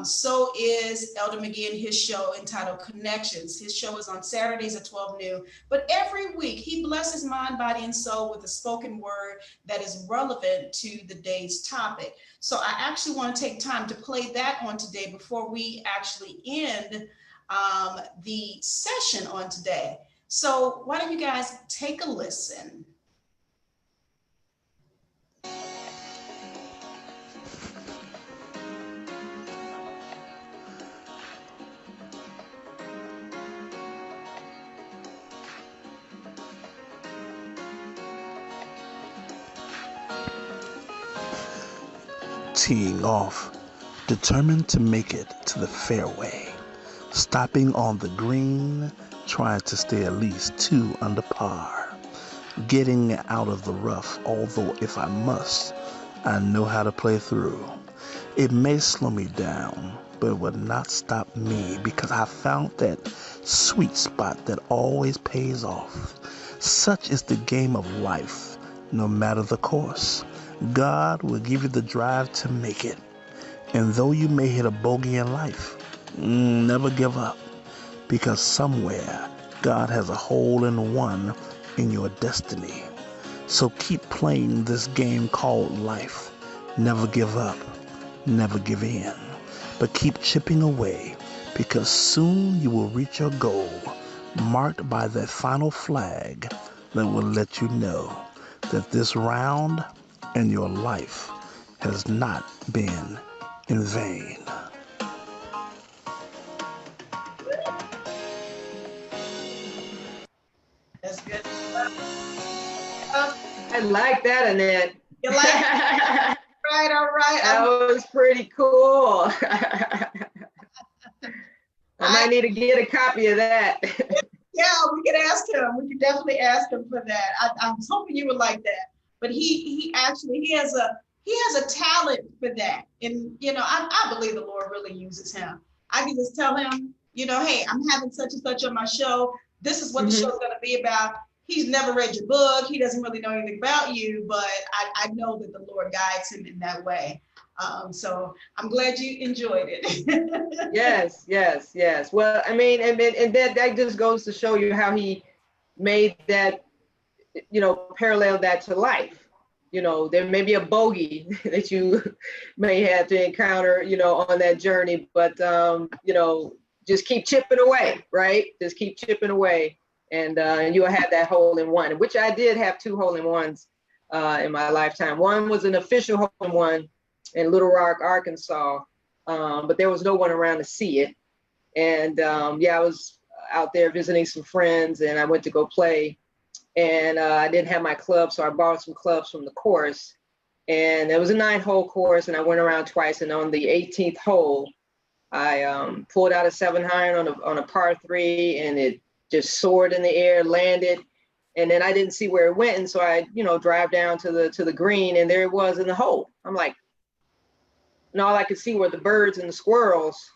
A: So is Elder McGee and his show entitled Connections. His show is on Saturdays at 12 noon. But every week he blesses mind, body, and soul with a spoken word that is relevant to the day's topic. So I actually want to take time to play that on today before we actually end the session on today. So why don't you guys take a listen?
D: Teeing off, determined to make it to the fairway, stopping on the green, trying to stay at least 2 under par, getting out of the rough, although if I must, I know how to play through. It may slow me down, but it would not stop me because I found that sweet spot that always pays off. Such is the game of life, no matter the course. God will give you the drive to make it. And though you may hit a bogey in life, never give up, because somewhere God has a hole-in-one in your destiny. So keep playing this game called life. Never give up, never give in, but keep chipping away, because soon you will reach your goal, marked by that final flag that will let you know that this round in your life has not been in vain.
A: That's good.
C: I like that, Annette.
A: You like it? Right, all right.
C: That was pretty cool. I might need to get a copy of that.
A: Yeah, we could ask him. We could definitely ask him for that. I was hoping you would like that. But he has a talent for that. And I believe the Lord really uses him. I can just tell him, hey, I'm having such and such on my show. This is what the show's gonna be about. He's never read your book. He doesn't really know anything about you, but I know that the Lord guides him in that way. So I'm glad you enjoyed it.
C: Yes. Well, I mean, and that just goes to show you how he made that, parallel that to life. There may be a bogey that you may have to encounter, on that journey, but, just keep chipping away, right? Just keep chipping away. And you'll have that hole-in-one, which I did have 2 hole-in-ones in my lifetime. One was an official hole-in-one in Little Rock, Arkansas, but there was no one around to see it. And I was out there visiting some friends, and I went to go play. And I didn't have my club, so I borrowed some clubs from the course. And it was a 9-hole course, and I went around twice. And on the 18th hole, I pulled out a 7-iron on a par 3, and it just soared in the air, landed, and then I didn't see where it went, and so I, drive down to the green, and there it was in the hole. I'm like, and all I could see were the birds and the squirrels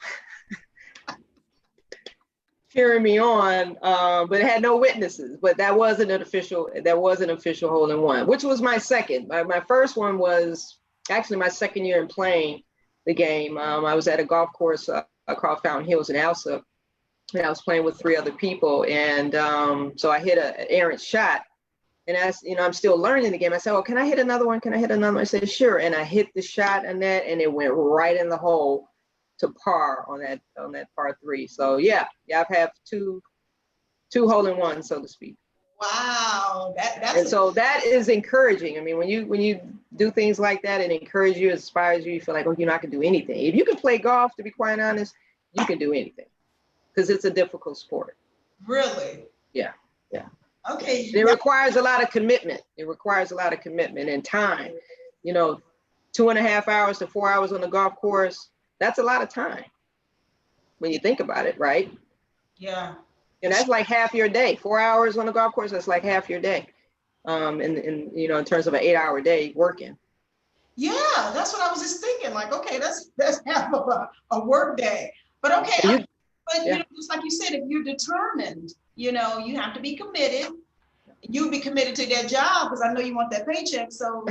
C: cheering me on, but it had no witnesses. But that wasn't an official hole-in-one, which was my second. My first one was actually my second year in playing the game. I was at a golf course across Fountain Hills in Alsa. And I was playing with 3 other people, and so I hit an errant shot. And as I'm still learning the game, I said, "Oh, can I hit another one? Can I hit another one?" I said, "Sure." And I hit the shot on that, and it went right in the hole to par on that par 3. So yeah, I've had two hole-in-ones, so to speak.
A: Wow,
C: and so that is encouraging. I mean, when you do things like that, it encourages you, inspires you. You feel like, oh, I can do anything. If you can play golf, to be quite honest, you can do anything. Because it's a difficult sport.
A: Really?
C: Yeah.
A: Okay.
C: It requires a lot of commitment. And time. 2.5 hours to 4 hours on the golf course, that's a lot of time when you think about it, right?
A: Yeah.
C: And that's like half your day. 4 hours on the golf course, that's like half your day. In terms of an 8-hour day working.
A: Yeah, that's what I was just thinking. Like, okay, that's half of a work day. But okay. Just like you said, if you're determined, you have to be committed. You be committed to that job because I know you want that paycheck. So,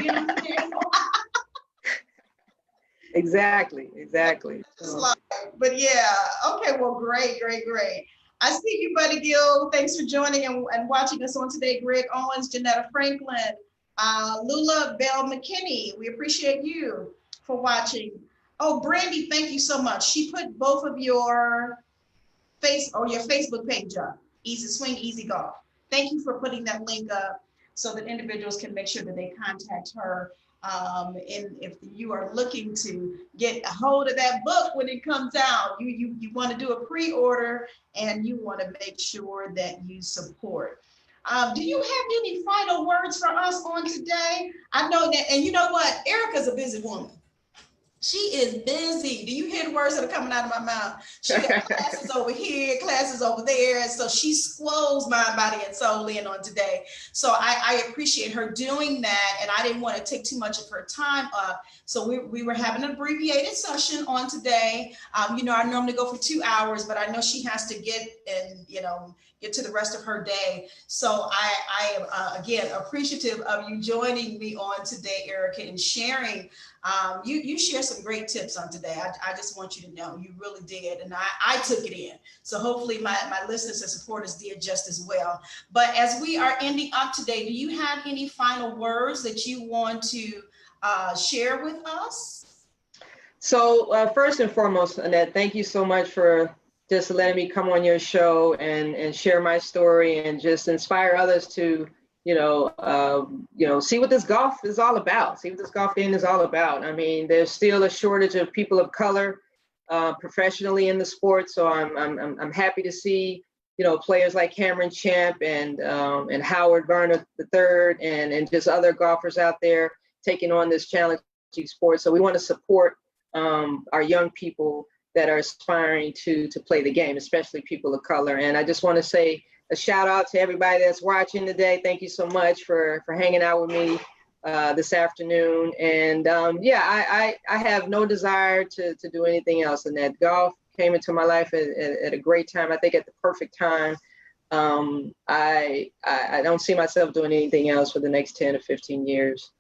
C: Exactly.
A: But yeah, okay, well, great. I see you, Buddy Gill. Thanks for joining and watching us on today. Greg Owens, Janetta Franklin, Lula Bell McKinney. We appreciate you for watching. Oh, Brandy, thank you so much. She put both of your Facebook page up. Easy Swing, Easy Golf. Thank you for putting that link up so that individuals can make sure that they contact her. And if you are looking to get a hold of that book when it comes out, you want to do a pre-order and you want to make sure that you support. Do you have any final words for us on today? I know that, and you know what? Erika's a busy woman. She is busy. Do you hear the words that are coming out of my mouth? She got classes over here, classes over there. And so she squoze mind, body, and soul in on today. So I appreciate her doing that. And I didn't want to take too much of her time up. So we were having an abbreviated session on today. I normally go for 2 hours, but I know she has to get to the rest of her day. So I am, again, appreciative of you joining me on today, Erika, and sharing. You share some great tips on today. I just want you to know you really did. And I took it in. So hopefully my listeners and supporters did just as well. But as we are ending up today, do you have any final words that you want to share with us?
C: So first and foremost, Annette, thank you so much for just letting me come on your show and share my story and just inspire others to, see what this golf is all about. See what this golf game is all about. I mean, there's still a shortage of people of color professionally in the sport. So I'm happy to see, players like Cameron Champ and Howard Varner III and just other golfers out there taking on this challenging sport. So we want to support our young people that are aspiring to play the game, especially people of color. And I just want to say a shout out to everybody that's watching today. Thank you so much for hanging out with me this afternoon. And I have no desire to do anything else. And that golf came into my life at a great time. I think at the perfect time. I don't see myself doing anything else for the next 10 or 15 years,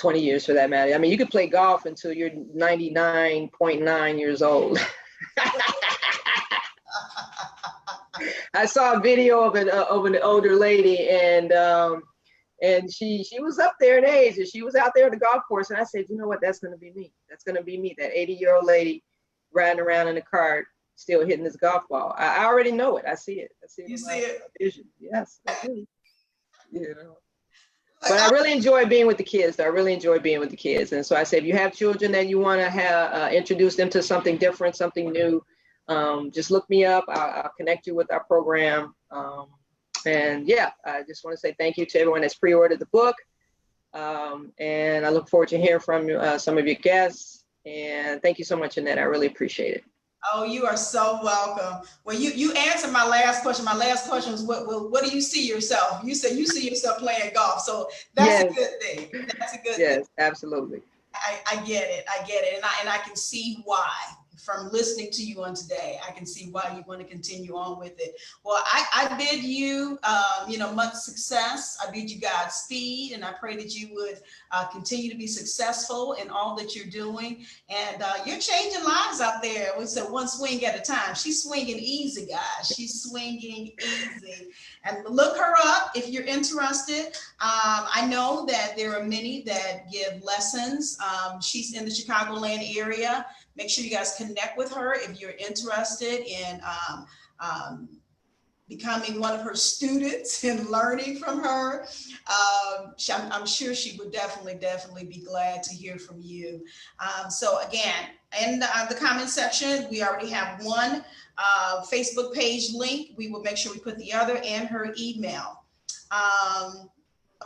C: 20 years for that matter. I mean, you could play golf until you're 99.9 years old. I saw a video of an older lady, and she was up there in age, and she was out there on the golf course. And I said, you know what? That's going to be me. That's going to be me. That 80-year-old lady riding around in a cart, still hitting this golf ball. I already know it. I see it.
A: You see it?
C: Vision. Yes, I do. But I really enjoy being with the kids. I really enjoy being with the kids. And so I say, if you have children that you want to have, introduce them to something different, something new, just look me up. I'll connect you with our program. And yeah, I just want to say thank you to everyone that's pre-ordered the book. And I look forward to hearing from some of your guests. And thank you so much, Annette. I really appreciate it.
A: Oh, you are so welcome. Well, you answered my last question. My last question was, what do you see yourself? You said you see yourself playing golf. So that's a good thing. That's a good thing.
C: Yes, absolutely.
A: I get it. I get it. And I can see why. From listening to you on today, I can see why you want to continue on with it. Well, I bid you, much success. I bid you Godspeed, and I pray that you would continue to be successful in all that you're doing. And you're changing lives out there. We said one swing at a time. She's swinging easy, guys. She's swinging easy. And look her up if you're interested. I know that there are many that give lessons. She's in the Chicagoland area. Make sure you guys connect with her if you're interested in becoming one of her students and learning from her. I'm sure she would definitely be glad to hear from you. So again, in the comment section, we already have one Facebook page link. We will make sure we put the other and her email.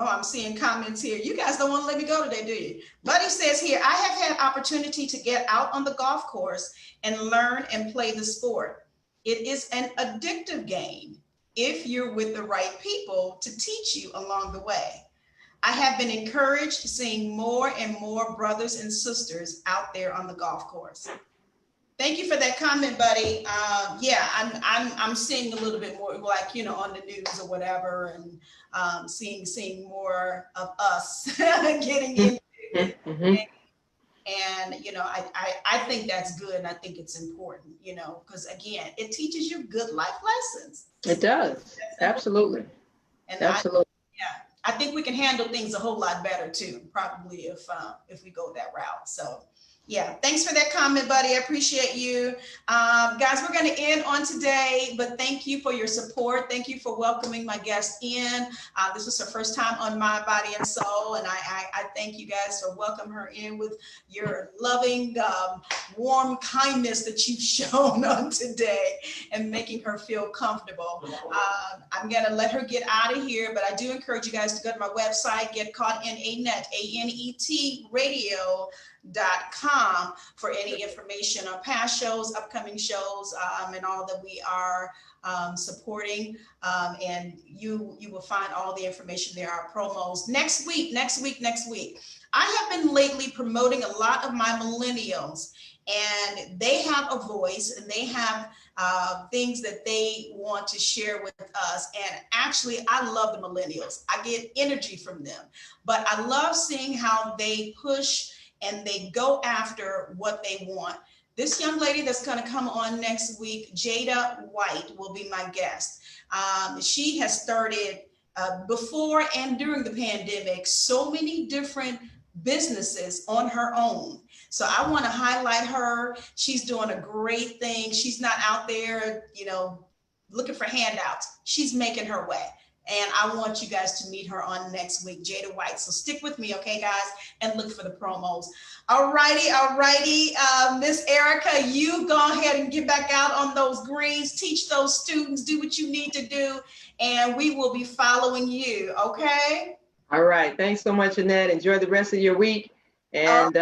A: Oh, I'm seeing comments here. You guys don't want to let me go today, do you? Buddy says here, I have had opportunity to get out on the golf course and learn and play the sport. It is an addictive game if you're with the right people to teach you along the way. I have been encouraged seeing more and more brothers and sisters out there on the golf course. Thank you for that comment, buddy. Yeah, I'm seeing a little bit more, like, on the news or whatever, and seeing more of us getting into it. And I think that's good, and I think it's important, because again, it teaches you good life lessons.
C: It does, absolutely.
A: And
C: absolutely.
A: I think we can handle things a whole lot better too, probably if we go that route. So. Yeah, thanks for that comment, buddy. I appreciate you. Guys, we're going to end on today, but thank you for your support. Thank you for welcoming my guest in. This was her first time on My Body and Soul, and I thank you guys for welcoming her in with your loving, warm kindness that you've shown on today and making her feel comfortable. I'm going to let her get out of here, but I do encourage you guys to go to my website, GetCaughtInANet, ANET radio.com for any information on past shows, upcoming shows, and all that we are supporting. And you will find all the information there, our promos. Next week. I have been lately promoting a lot of my millennials, and they have a voice and they have things that they want to share with us. And actually, I love the millennials. I get energy from them, but I love seeing how they push and they go after what they want. This young lady that's going to come on next week, Jada White, will be my guest. She has started before and during the pandemic so many different businesses on her own. So I want to highlight her. She's doing a great thing. She's not out there, looking for handouts. She's making her way. And I want you guys to meet her on next week, Jada White. So stick with me, okay, guys, and look for the promos. All righty. Miss Erika, you go ahead and get back out on those greens, teach those students, do what you need to do, and we will be following you, okay?
C: All right. Thanks so much, Annette. Enjoy the rest of your week. And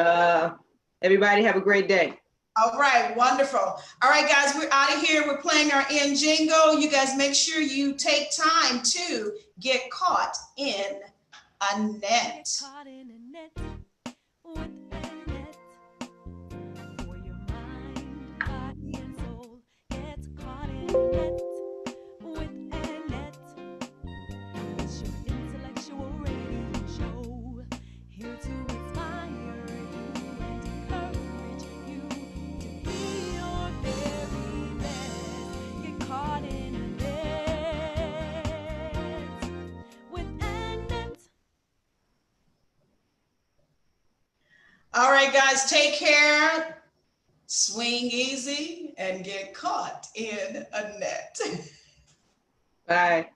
C: everybody have a great day.
A: All right, wonderful. All right, guys, we're out of here. We're playing our end jingle. You guys make sure you take time to get caught in a net.
E: Get caught in a net with ANet. For your mind, body, and soul. Get caught in a net with ANet. It's your intellectual radio show. Here to inspire you and encourage you to be your very best. Get caught in a net with ANet.
A: All right, guys, take care, swing easy, and get caught in a net.
C: Bye.